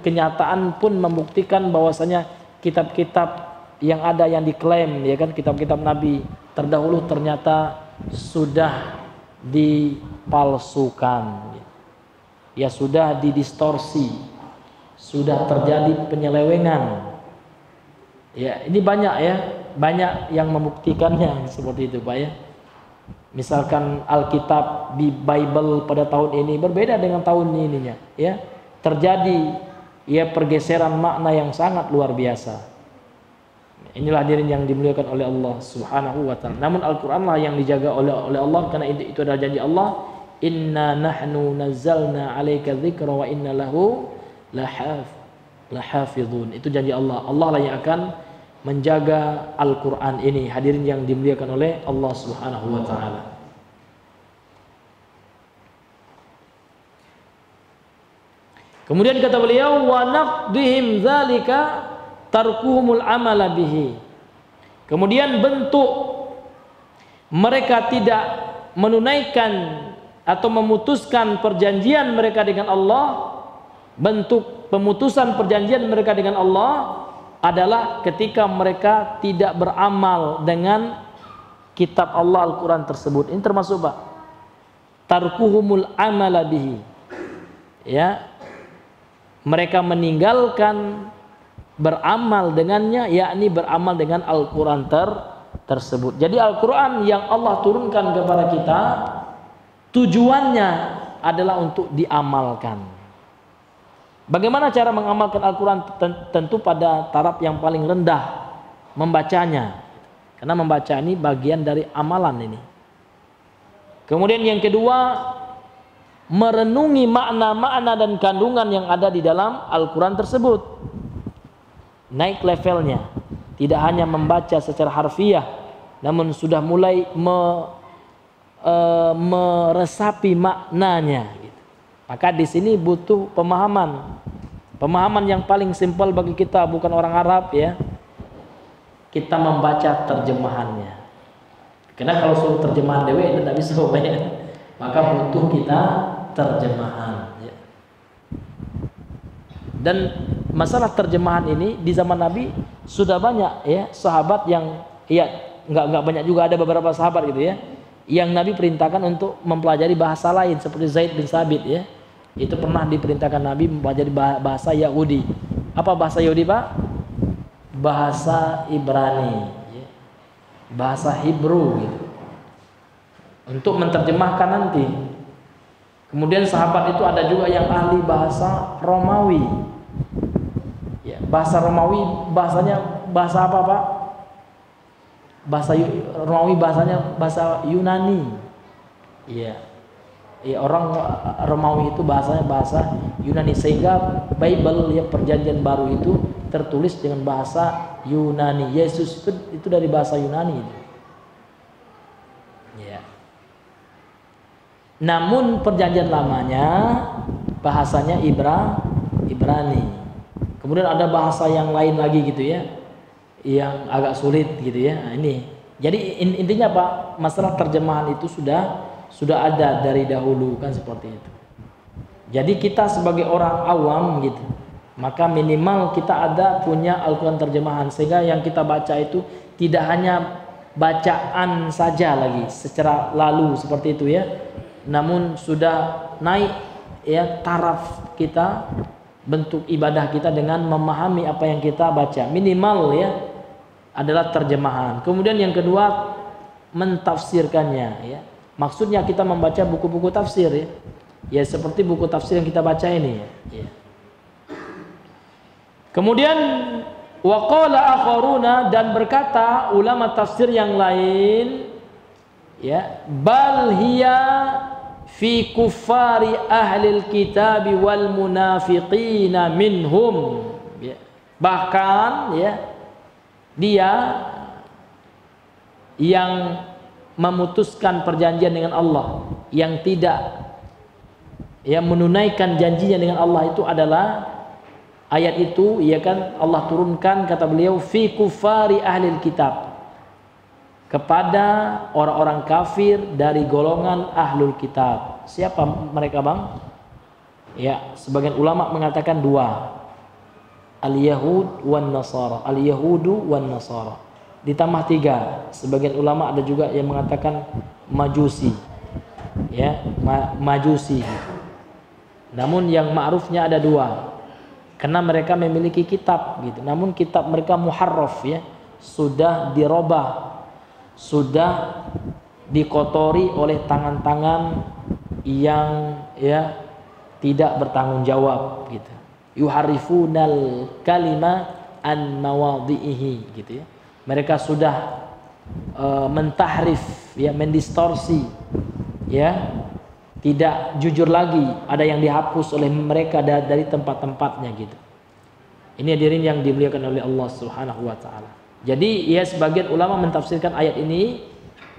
Speaker 1: kenyataan pun membuktikan bahwasanya kitab-kitab yang ada yang diklaim ya kan, kitab-kitab Nabi terdahulu ternyata sudah dipalsukan. Ya sudah didistorsi. Sudah terjadi penyelewengan. Ya, ini banyak ya, banyak yang membuktikannya seperti itu Pak ya. Misalkan Alkitab di Bible pada tahun ini berbeda dengan tahun ininya, ya. Terjadi ya pergeseran makna yang sangat luar biasa. Inilah hadirin yang dimuliakan oleh Allah Subhanahu wa taala. Namun Al-Qur'anlah yang dijaga oleh Allah karena itu adalah janji Allah, "Inna nahnu nazzalna 'alaika dzikra wa inna lahu lahafizun." Itu janji Allah. Allah lah yang akan menjaga Al-Quran ini, hadirin yang dimuliakan oleh Allah Subhanahu wa ta'ala. Kemudian kata beliau, wa naqdihim dzalika tarkuhumul amala bihi. Kemudian bentuk mereka tidak menunaikan atau memutuskan perjanjian mereka dengan Allah, bentuk pemutusan perjanjian mereka dengan Allah adalah ketika mereka tidak beramal dengan kitab Allah Al-Quran tersebut. Ini termasuk Pak, tarkuhumul amala bihi, ya, mereka meninggalkan beramal dengannya, yakni beramal dengan Al-Quran tersebut. Jadi Al-Quran yang Allah turunkan kepada kita tujuannya adalah untuk diamalkan. Bagaimana cara mengamalkan Al-Quran? Tentu pada taraf yang paling rendah, membacanya. Karena membaca ini bagian dari amalan ini. Kemudian yang kedua, merenungi makna-makna dan kandungan yang ada di dalam Al-Quran tersebut. Naik levelnya. Tidak hanya membaca secara harfiah, namun sudah mulai meresapi maknanya. Maka di sini butuh pemahaman yang paling simpel bagi kita, bukan orang Arab ya. Kita membaca terjemahannya. Karena kalau suruh terjemahan dewe itu tidak bisa ya. Maka butuh kita terjemahan. Ya. Dan masalah terjemahan ini di zaman Nabi sudah banyak ya sahabat yang ya nggak banyak juga, ada beberapa sahabat gitu ya yang Nabi perintahkan untuk mempelajari bahasa lain seperti Zaid bin Sabit ya. Itu pernah diperintahkan Nabi mempelajari bahasa Yahudi. Apa bahasa Yahudi Pak? Bahasa Ibrani ya. Bahasa Hebrew gitu. Untuk menerjemahkan nanti. Kemudian sahabat itu ada juga yang ahli bahasa Romawi ya. Bahasa Romawi bahasanya bahasa apa Pak? Bahasa Romawi bahasanya bahasa Yunani. Iya. Ya, orang Romawi itu bahasanya bahasa Yunani, sehingga Bible ya perjanjian baru itu tertulis dengan bahasa Yunani. Yesus itu dari bahasa Yunani. Ya. Namun perjanjian lamanya bahasanya Ibrani. Kemudian ada bahasa yang lain lagi gitu ya, yang agak sulit gitu ya. Nah, ini. Jadi intinya Pak, masalah terjemahan itu sudah ada dari dahulu kan seperti itu. Jadi kita sebagai orang awam gitu, maka minimal kita ada punya Al-Quran terjemahan, sehingga yang kita baca itu tidak hanya bacaan saja lagi secara lalu seperti itu ya, namun sudah naik ya taraf kita, bentuk ibadah kita dengan memahami apa yang kita baca. Minimal ya adalah terjemahan. Kemudian yang kedua, mentafsirkannya ya. Maksudnya kita membaca buku-buku tafsir ya. Ya seperti buku tafsir yang kita baca ini ya. Kemudian waqala akharuna, dan berkata ulama tafsir yang lain ya, bal hiya fi kuffari ahlil kitabi wal munafiqina minhum ya. Bahkan ya dia yang memutuskan perjanjian dengan Allah, yang tidak yang menunaikan janjinya dengan Allah itu adalah ayat itu ya kan Allah turunkan, kata beliau, fi kufari ahlil kitab, kepada orang-orang kafir dari golongan ahlul kitab. Siapa mereka, Bang? Ya, sebagian ulama mengatakan dua, al-yahud wan nasara, al-yahudu wan nasara. Ditambah tiga, sebagian ulama ada juga yang mengatakan majusi, ya, majusi. Namun yang ma'rufnya ada dua, karena mereka memiliki kitab gitu. Namun kitab mereka muharraf, ya, sudah dirobah, sudah dikotori oleh tangan-tangan yang ya tidak bertanggung jawab gitu. Yuharifunal kalima an mawadhihi gitu ya. Mereka sudah mentahrif, ya, mendistorsi, ya, tidak jujur lagi, ada yang dihapus oleh mereka dari tempat-tempatnya gitu. Ini hadirin yang dimuliakan oleh Allah Subhanahu wa taala. Jadi ya sebagian ulama mentafsirkan ayat ini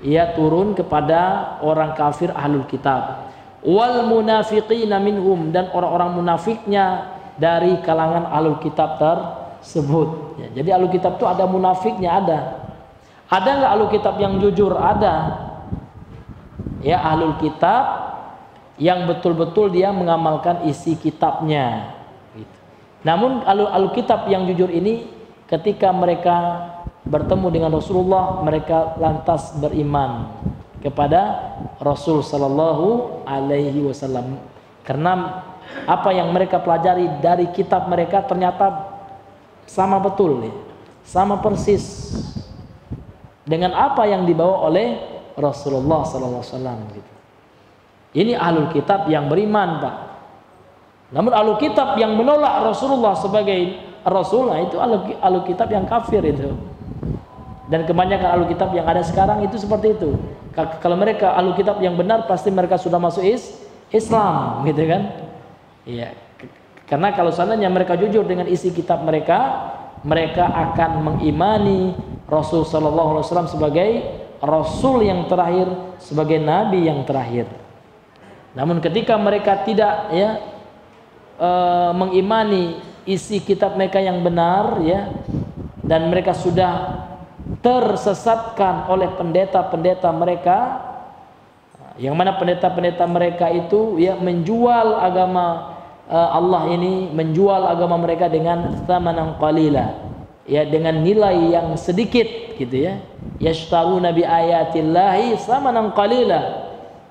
Speaker 1: ia turun kepada orang kafir ahlul kitab, wal munafiqina minhum, dan orang-orang munafiknya dari kalangan ahlul kitab tersebut. Ya, jadi ahlul kitab itu ada munafiknya, ada nggak ahlul kitab yang jujur? Ada. Ya, ahlul kitab yang betul-betul dia mengamalkan isi kitabnya. Gitu. Namun ahlul kitab yang jujur ini, ketika mereka bertemu dengan Rasulullah, mereka lantas beriman kepada Rasul Sallallahu Alaihi Wasallam, karena apa yang mereka pelajari dari kitab mereka ternyata sama betul, sama persis dengan apa yang dibawa oleh Rasulullah Sallallahu Alaihi Wasallam. Gitu. Ini ahlul kitab yang beriman, Pak. Namun ahlul kitab yang menolak Rasulullah sebagai Rasul, itu ahlul kitab yang kafir itu. Dan kebanyakan ahlul kitab yang ada sekarang itu seperti itu. Kalau mereka ahlul kitab yang benar, pasti mereka sudah masuk Islam, gitu kan? Iya. Karena kalau seandainya mereka jujur dengan isi kitab mereka, mereka akan mengimani Rasul sallallahu alaihi wasallam sebagai Rasul yang terakhir, sebagai Nabi yang terakhir. Namun ketika mereka tidak, ya, mengimani isi kitab mereka yang benar, ya, dan mereka sudah tersesatkan oleh pendeta-pendeta mereka, yang mana pendeta-pendeta mereka itu, ya, menjual agama Allah ini, menjual agama mereka dengan tsamanan qalila, ya, dengan nilai yang sedikit gitu, ya. Yashtaruna bi ayatillahi tsamanan qalila.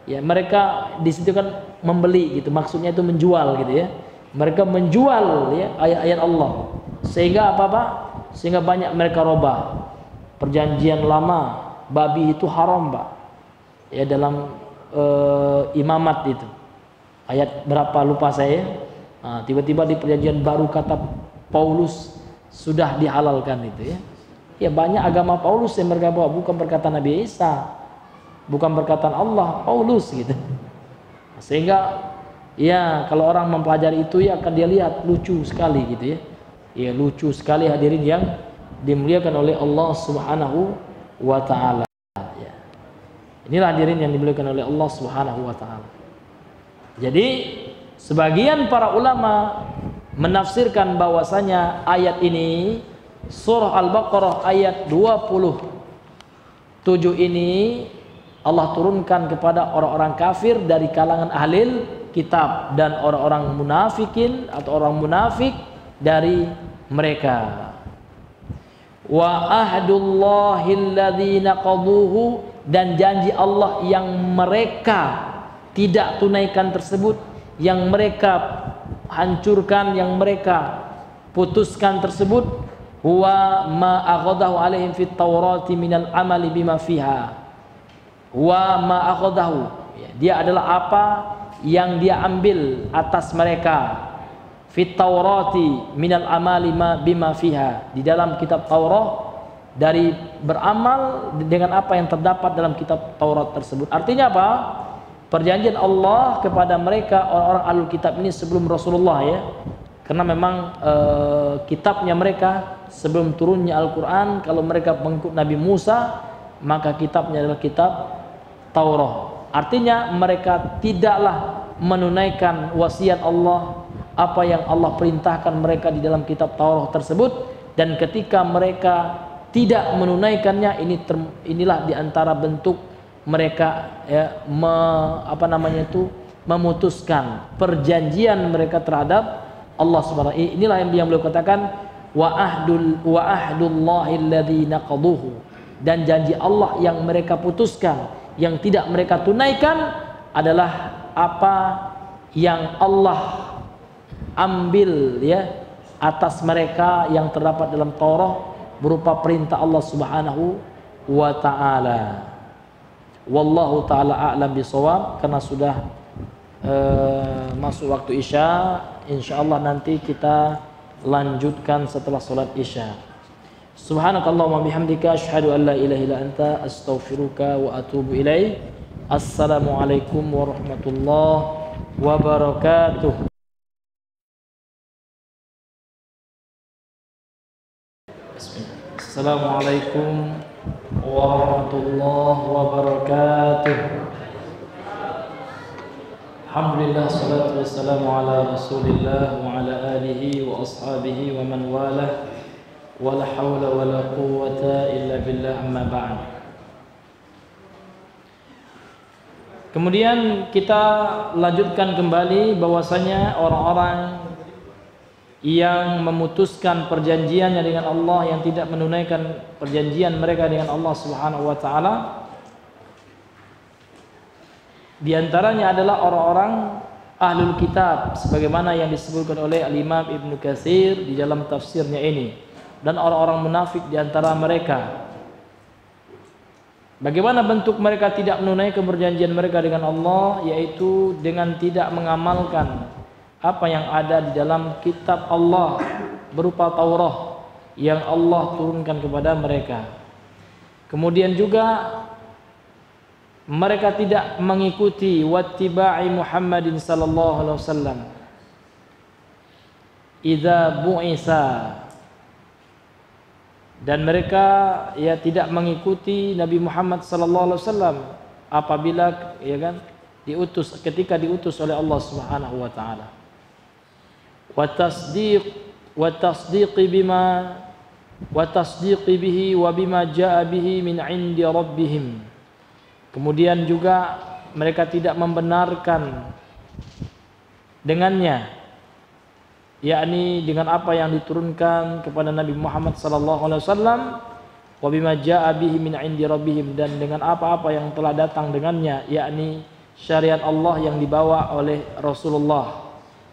Speaker 1: Ya, mereka di situ kan membeli gitu, maksudnya itu menjual gitu, ya. Mereka menjual, ya, ayat-ayat Allah, sehingga apa? Sehingga banyak mereka robah. Perjanjian lama, babi itu haram, Pak. Ya, dalam imamat itu. Ayat berapa lupa saya. Nah, tiba-tiba di perjanjian baru kata Paulus sudah dihalalkan itu, ya. Ya, banyak agama Paulus yang mereka bawa, bukan perkataan Nabi Isa, bukan perkataan Allah, Paulus gitu. Sehingga ya kalau orang mempelajari itu, ya, akan dia lihat lucu sekali gitu, ya. Ya, lucu sekali hadirin yang dimuliakan oleh Allah Subhanahu wa taala, ya. Inilah hadirin yang dimuliakan oleh Allah Subhanahu wa taala. Jadi sebagian para ulama menafsirkan bahwasanya ayat ini, surah Al-Baqarah ayat 27 ini, Allah turunkan kepada orang-orang kafir dari kalangan ahlil kitab dan orang-orang munafikin atau orang munafik dari mereka. Wa ahdullahi alladzi naqaduhu, dan janji Allah yang mereka tidak tunaikan tersebut, yang mereka hancurkan, yang mereka putuskan tersebut, huwa ma aghadahu alaihim fit taurati minal amali bima fiha. Wa ma aghadahu, dia adalah apa yang dia ambil atas mereka, fit taurati minal amali bima fiha, di dalam kitab Taurat, dari beramal dengan apa yang terdapat dalam kitab Taurat tersebut. Artinya apa? Perjanjian Allah kepada mereka orang-orang ahlul kitab ini sebelum Rasulullah, ya. Karena memang kitabnya mereka sebelum turunnya Al-Quran, kalau mereka mengikut Nabi Musa, maka kitabnya adalah kitab Taurat. Artinya mereka tidaklah menunaikan wasiat Allah, apa yang Allah perintahkan mereka di dalam kitab Taurat tersebut, dan ketika mereka tidak menunaikannya, inilah diantara bentuk mereka ya, memutuskan perjanjian mereka terhadap Allah Subhanahu wa taala. Inilah yang beliau katakan wa ahdullahi alladzi naqaduhu, dan janji Allah yang mereka putuskan, yang tidak mereka tunaikan adalah apa yang Allah ambil ya atas mereka yang terdapat dalam Taurat berupa perintah Allah Subhanahu wa taala. Wallahu taala a'lam bisawab. Karena sudah masuk waktu Isya, insyaallah nanti kita lanjutkan setelah salat Isya. Subhanakallahumma bihamdika asyhadu an la ilaha illa anta astaghfiruka wa atubu ilaik. Assalamualaikum warahmatullahi wabarakatuh. Assalamualaikum warahmatullahi wabarakatuh. Alhamdulillah, salatu wassalamu ala rasulillah wa ala alihi wa ashabihi wa man walah, wa la hawla wa la quwwata illa billah, amma ba'd. Kemudian kita lanjutkan kembali bahwasanya orang-orang yang memutuskan perjanjiannya dengan Allah, yang tidak menunaikan perjanjian mereka dengan Allah Subhanahu wa taala, di antaranya adalah orang-orang ahlul kitab sebagaimana yang disebutkan oleh Al-Imam Ibnu Katsir di dalam tafsirnya ini, dan orang-orang munafik di antara mereka. Bagaimana bentuk mereka tidak menunaikan perjanjian mereka dengan Allah, yaitu dengan tidak mengamalkan apa yang ada di dalam kitab Allah berupa Taurat yang Allah turunkan kepada mereka. Kemudian juga mereka tidak mengikuti wattiba'i Muhammadin sallallahu alaihi wasallam idza bu'isa, dan mereka ya tidak mengikuti Nabi Muhammad sallallahu alaihi wasallam apabila ya kan ketika diutus oleh Allah Subhanahu wa taala. Wa tasdiqi bihi wa bima jaa bihi min 'indi rabbihim. Kemudian juga mereka tidak membenarkan dengannya, yakni dengan apa yang diturunkan kepada Nabi Muhammad sallallahu alaihi wasallam, wa bima jaa bihi min 'indi rabbihim, dan dengan apa-apa yang telah datang dengannya, yakni syariat Allah yang dibawa oleh Rasulullah,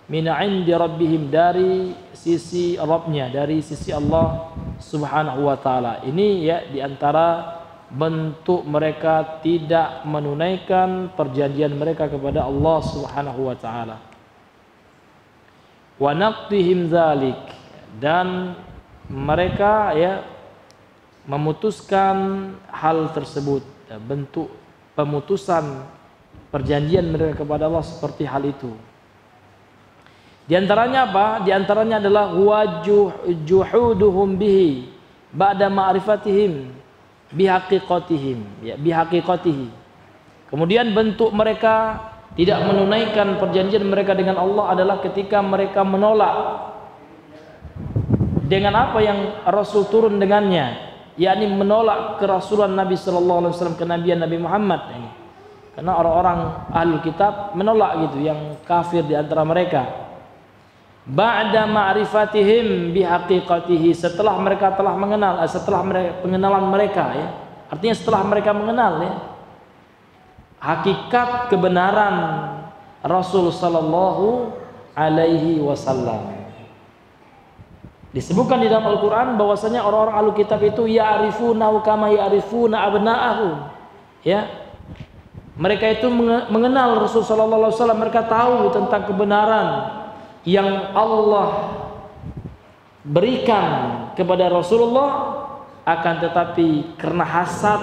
Speaker 1: min 'indi rabbihim, dari sisi Rabbnya, dari sisi Allah Subhanahu wa taala. Ini ya di antara bentuk mereka tidak menunaikan perjanjian mereka kepada Allah Subhanahu wa taala. Wa naqdihim dzalik, dan mereka ya memutuskan hal tersebut, bentuk pemutusan perjanjian mereka kepada Allah seperti hal itu. Di antaranya apa? Di antaranya adalah juhuduhum bihi ba'da ma'rifatihim bihaqiqatihim, ya bihaqiqatihi. Kemudian bentuk mereka tidak menunaikan perjanjian mereka dengan Allah adalah ketika mereka menolak dengan apa yang Rasul turun dengannya, yakni menolak kerasulan Nabi sallallahu alaihi wasallam, kenabian Nabi Muhammad ini. Karena orang-orang ahlul kitab menolak gitu, yang kafir di antara mereka. Ba'da ma'rifatihim bihaqiqatihi, setelah mereka telah mengenal, setelah pengenalan mereka ya. Artinya setelah mereka mengenal ya hakikat kebenaran Rasul sallallahu alaihi wasallam. Disebutkan di dalam Al-Qur'an bahwasanya orang-orang ahlul kitab itu ya'rifunahu kama ya'rifuna abna'ahum. Ya. Mereka itu mengenal Rasul sallallahu alaihi wasallam, mereka tahu tentang kebenaran yang Allah berikan kepada Rasulullah, akan tetapi karena hasad,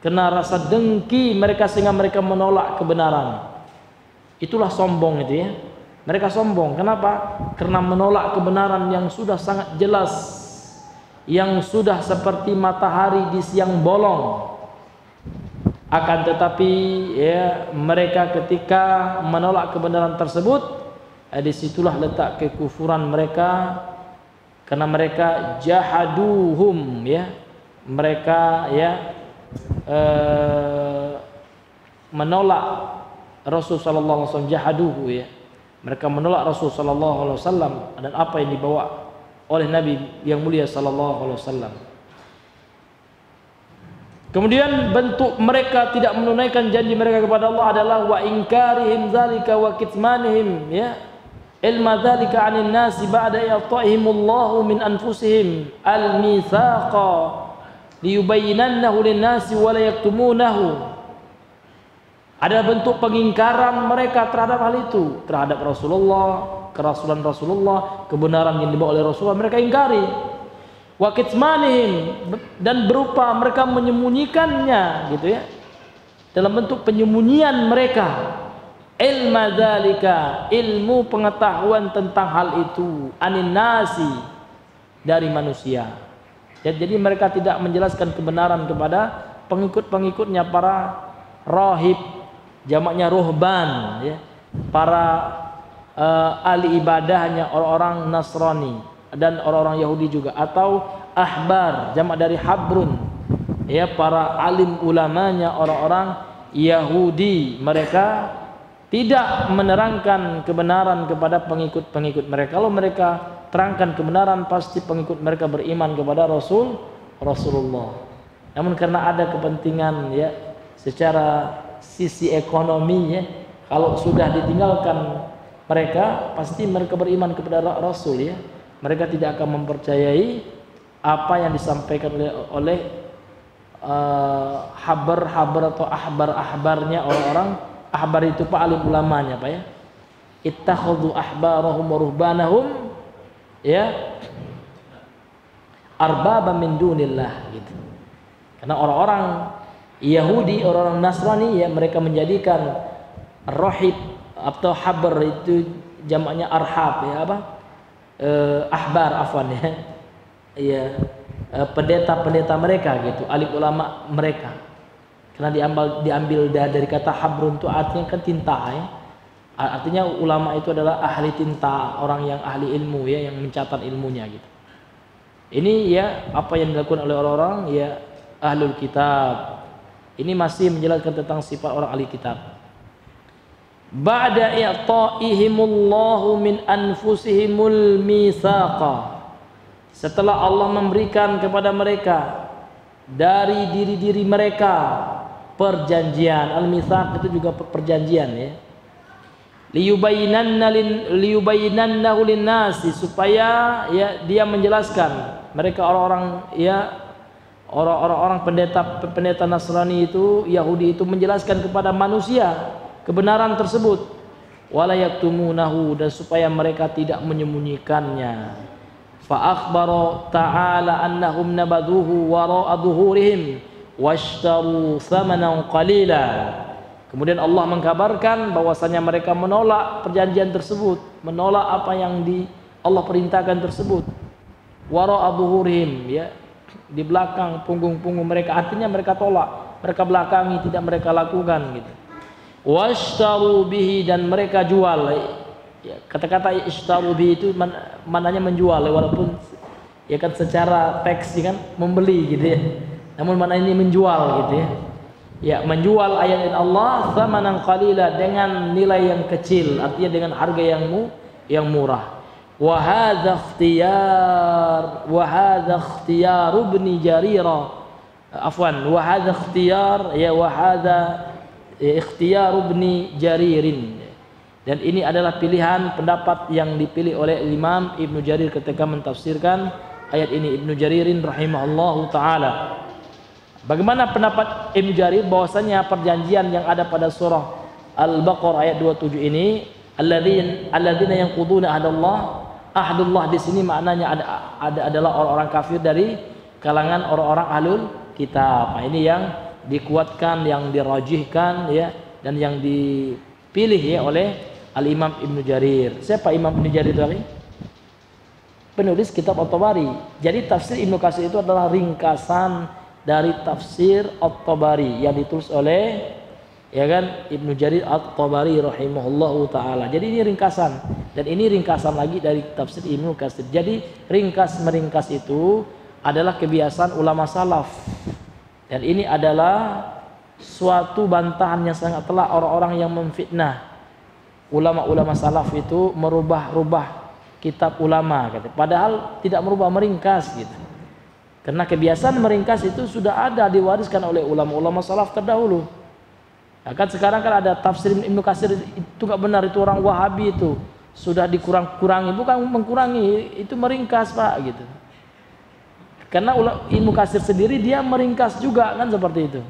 Speaker 1: karena rasa dengki mereka, sehingga mereka menolak kebenaran. Itulah sombong itu ya. Mereka sombong. Kenapa? Karena menolak kebenaran yang sudah sangat jelas, yang sudah seperti matahari di siang bolong. Akan tetapi ya mereka ketika menolak kebenaran tersebut, disitulah letak kekufuran mereka, karena mereka jahaduhum, ya, mereka ya menolak Rasul sallallahu alaihi wasallam, jahaduhu, ya, mereka menolak Rasul sallallahu alaihi wasallam dan apa yang dibawa oleh Nabi yang mulia sallallahu alaihi wasallam. Kemudian bentuk mereka tidak menunaikan janji mereka kepada Allah adalah wa inkarihim zalika wa kitmanihim, ya, ilma dzalika 'anil nasi ba'da yata'ihimullahu min anfusihim al-mitsaqa liyubayyinannahu lin-nasi wa la yaktumunahu. Ada bentuk pengingkaran mereka terhadap hal itu, terhadap Rasulullah, kerasulan Rasulullah, kebenaran yang dibawa oleh Rasulullah mereka ingkari. Wa kitmanihim, dan berupa mereka menyembunyikannya, gitu ya, dalam bentuk penyembunyian mereka. Ilma dzalika, ilmu pengetahuan tentang hal itu, anin nasi, dari manusia. Jadi mereka tidak menjelaskan kebenaran kepada pengikut-pengikutnya, para rahib, jamaknya ruhban, ya, para ahli ibadahnya, orang-orang Nasrani dan orang-orang Yahudi juga, atau ahbar, jamak dari habrun, ya, para alim ulamanya orang-orang Yahudi. Mereka tidak menerangkan kebenaran kepada pengikut-pengikut mereka. Kalau mereka terangkan kebenaran, pasti pengikut mereka beriman kepada Rasulullah. Namun karena ada kepentingan, ya, secara sisi ekonomi, ya, kalau sudah ditinggalkan mereka, pasti mereka beriman kepada Rasul, ya. Mereka tidak akan mempercayai apa yang disampaikan oleh habar-habar atau ahbar-ahbarnya orang-orang. Ahbar itu Pak, alim ulamanya Pak, ya. Ittakhadhu ahbarahum wa ruhbanahum, ya, arbaba min dunillah, gitu. Karena orang-orang Yahudi, orang-orang Nasrani, ya, mereka menjadikan rahib atau habar itu jamaknya arhab, ya, apa? Ahbar, afwan, ya. Ya, pendeta-pendeta mereka, gitu, alim ulama mereka. Karena diambil dari kata habrun itu artinya kan tinta, ya. Artinya ulama itu adalah ahli tinta, orang yang ahli ilmu, ya, yang mencatat ilmunya, gitu. Ini, ya, apa yang dilakukan oleh orang-orang, ya, ahlul kitab. Ini masih menjelaskan tentang sifat orang ahli kitab. Ba'da i'ta'ihimullahu min anfusihimul mitsaqa, setelah Allah memberikan kepada mereka dari diri-diri mereka perjanjian. Al-mitsaq itu juga perjanjian, ya. Liyubayyinannahu lin-nasi, supaya, ya, dia menjelaskan, mereka orang-orang, ya, orang-orang pendeta Nasrani itu, Yahudi itu, menjelaskan kepada manusia kebenaran tersebut. Wala yaktumunahu, dan supaya mereka tidak menyembunyikannya. Fa akhbara ta'ala annahum nabadhuhu wara'a dhuhurihim washtaru thamanan qalila. Kemudian Allah mengkabarkan bahwasanya mereka menolak perjanjian tersebut, menolak apa yang Allah perintahkan tersebut. Wara'a dhuhurihim, ya, di belakang punggung-punggung mereka, artinya mereka tolak, mereka belakangi, tidak mereka lakukan, gitu. Washtaru bihi, dan mereka jual, ya, kata-kata ishtaru bihi itu maknanya menjual, ya, walaupun, ya, kan secara teks, ya, kan membeli, gitu, ya, namun mana ini menjual, gitu, ya. Ya, menjual ayat Allah tsamanan qalila, dengan nilai yang kecil, artinya dengan harga yang murah. Wa hadza ikhtiyar ibn Jarir, afwan, wa hadza ikhtiyar, ya, wa hadza ikhtiyar ibn Jaririn, dan ini adalah pilihan pendapat yang dipilih oleh Imam Ibnu Jarir ketika mentafsirkan ayat ini. Ibnu Jaririn rahimahullahu taala. Bagaimana pendapat Ibnu Jarir bahwasanya perjanjian yang ada pada surah Al-Baqarah ayat 27 ini, alladzina yanquduna ahdullah, di sini maknanya adalah orang-orang kafir dari kalangan orang-orang ahlul kitab. Nah, ini yang dikuatkan, yang dirajihkan, ya, dan yang dipilih, ya, oleh Al-Imam Ibnu Jarir. Siapa Imam Ibnu Jarir tadi? Penulis kitab At-Tabari. Jadi tafsir Ibnu Katsir itu adalah ringkasan dari tafsir At-Tabari yang ditulis oleh ya kan, Ibnu Jarir At-Tabari rahimahullahu taala. Jadi ini ringkasan, dan ini ringkasan lagi dari tafsir Ibnu Katsir. Jadi meringkas itu adalah kebiasaan ulama salaf, dan ini adalah suatu bantahan yang sangat telak orang-orang yang memfitnah ulama-ulama salaf itu merubah-rubah kitab ulama, gitu. Padahal tidak merubah, meringkas gitu. Karena kebiasaan meringkas itu sudah ada, diwariskan oleh ulama-ulama salaf terdahulu. Ya kan sekarang kan ada tafsir Ibnu Katsir itu nggak benar, itu orang Wahabi itu sudah dikurang-kurangi, bukan mengkurangi, itu meringkas Pak gitu. Karena Ibnu Katsir sendiri dia meringkas juga kan seperti itu.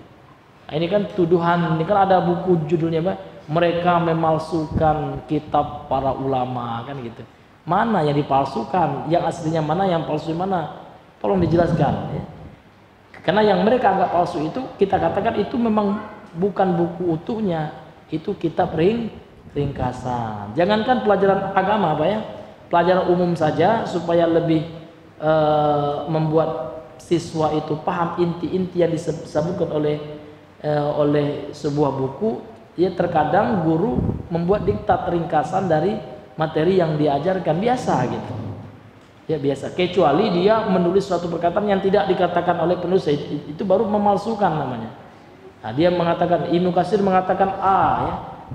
Speaker 1: Nah, ini kan tuduhan, ini kan ada buku judulnya Pak, mereka memalsukan kitab para ulama kan gitu. Mana yang dipalsukan, yang aslinya mana, yang palsu mana? Tolong dijelaskan. Ya. Karena yang mereka anggap palsu itu kita katakan itu memang bukan buku utuhnya, itu kitab ringkasan. Jangankan pelajaran agama Pak ya, pelajaran umum saja supaya lebih membuat siswa itu paham inti-inti yang disebutkan oleh sebuah buku. Ya terkadang guru membuat diktat ringkasan dari materi yang diajarkan, biasa gitu. Ya biasa, kecuali dia menulis suatu perkataan yang tidak dikatakan oleh penulis, itu baru memalsukan namanya. Nah, dia mengatakan, Ibnu Katsir mengatakan A ya,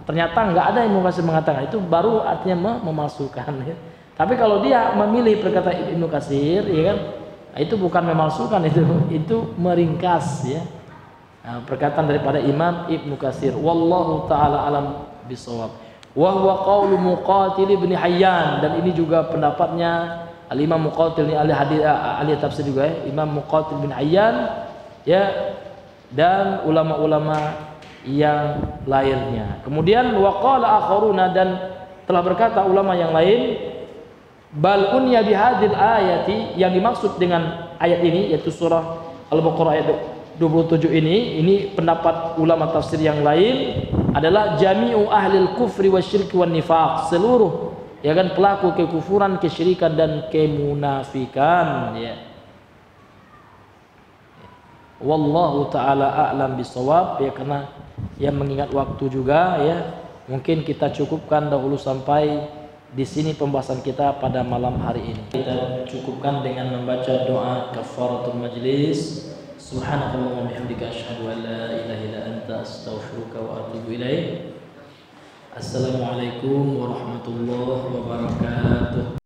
Speaker 1: ternyata nggak ada Ibnu Katsir mengatakan, itu baru artinya memalsukan ya. Tapi kalau dia memilih perkataan Ibnu Katsir ya kan, itu bukan memalsukan, itu meringkas ya. Nah, perkataan daripada Imam Ibnu Katsir, wallahu taala alam bisawab. Wa huwa qaulu Muqatil bin Hayyan, dan ini juga pendapatnya Al-Imam Muqatil, ini ahli tafsir juga ya, Imam Muqatil bin Hayyan ya, dan ulama-ulama yang lainnya. Kemudian waqala akharuna, dan telah berkata ulama yang lain, bal unya bihadil ayati, yang dimaksud dengan ayat ini yaitu surah Al-Baqarah ayat 27 ini pendapat ulama tafsir yang lain adalah jami'u ahlil kufri wasyirki wan nifaq, seluruh ya kan pelaku kekufuran, kesyirikan dan kemunafikan ya. Wallahu taala a'lam bisawab ya, karena yang mengingat waktu juga ya, mungkin kita cukupkan dahulu sampai di sini pembahasan kita pada malam hari ini. Kita cukupkan dengan membaca doa kafaratul majlis. Subhanakallahumma wa bihamdika asyhadu an la ilaha illa anta astaghfiruka wa atubu ilaik. Assalamualaikum warahmatullahi wabarakatuh.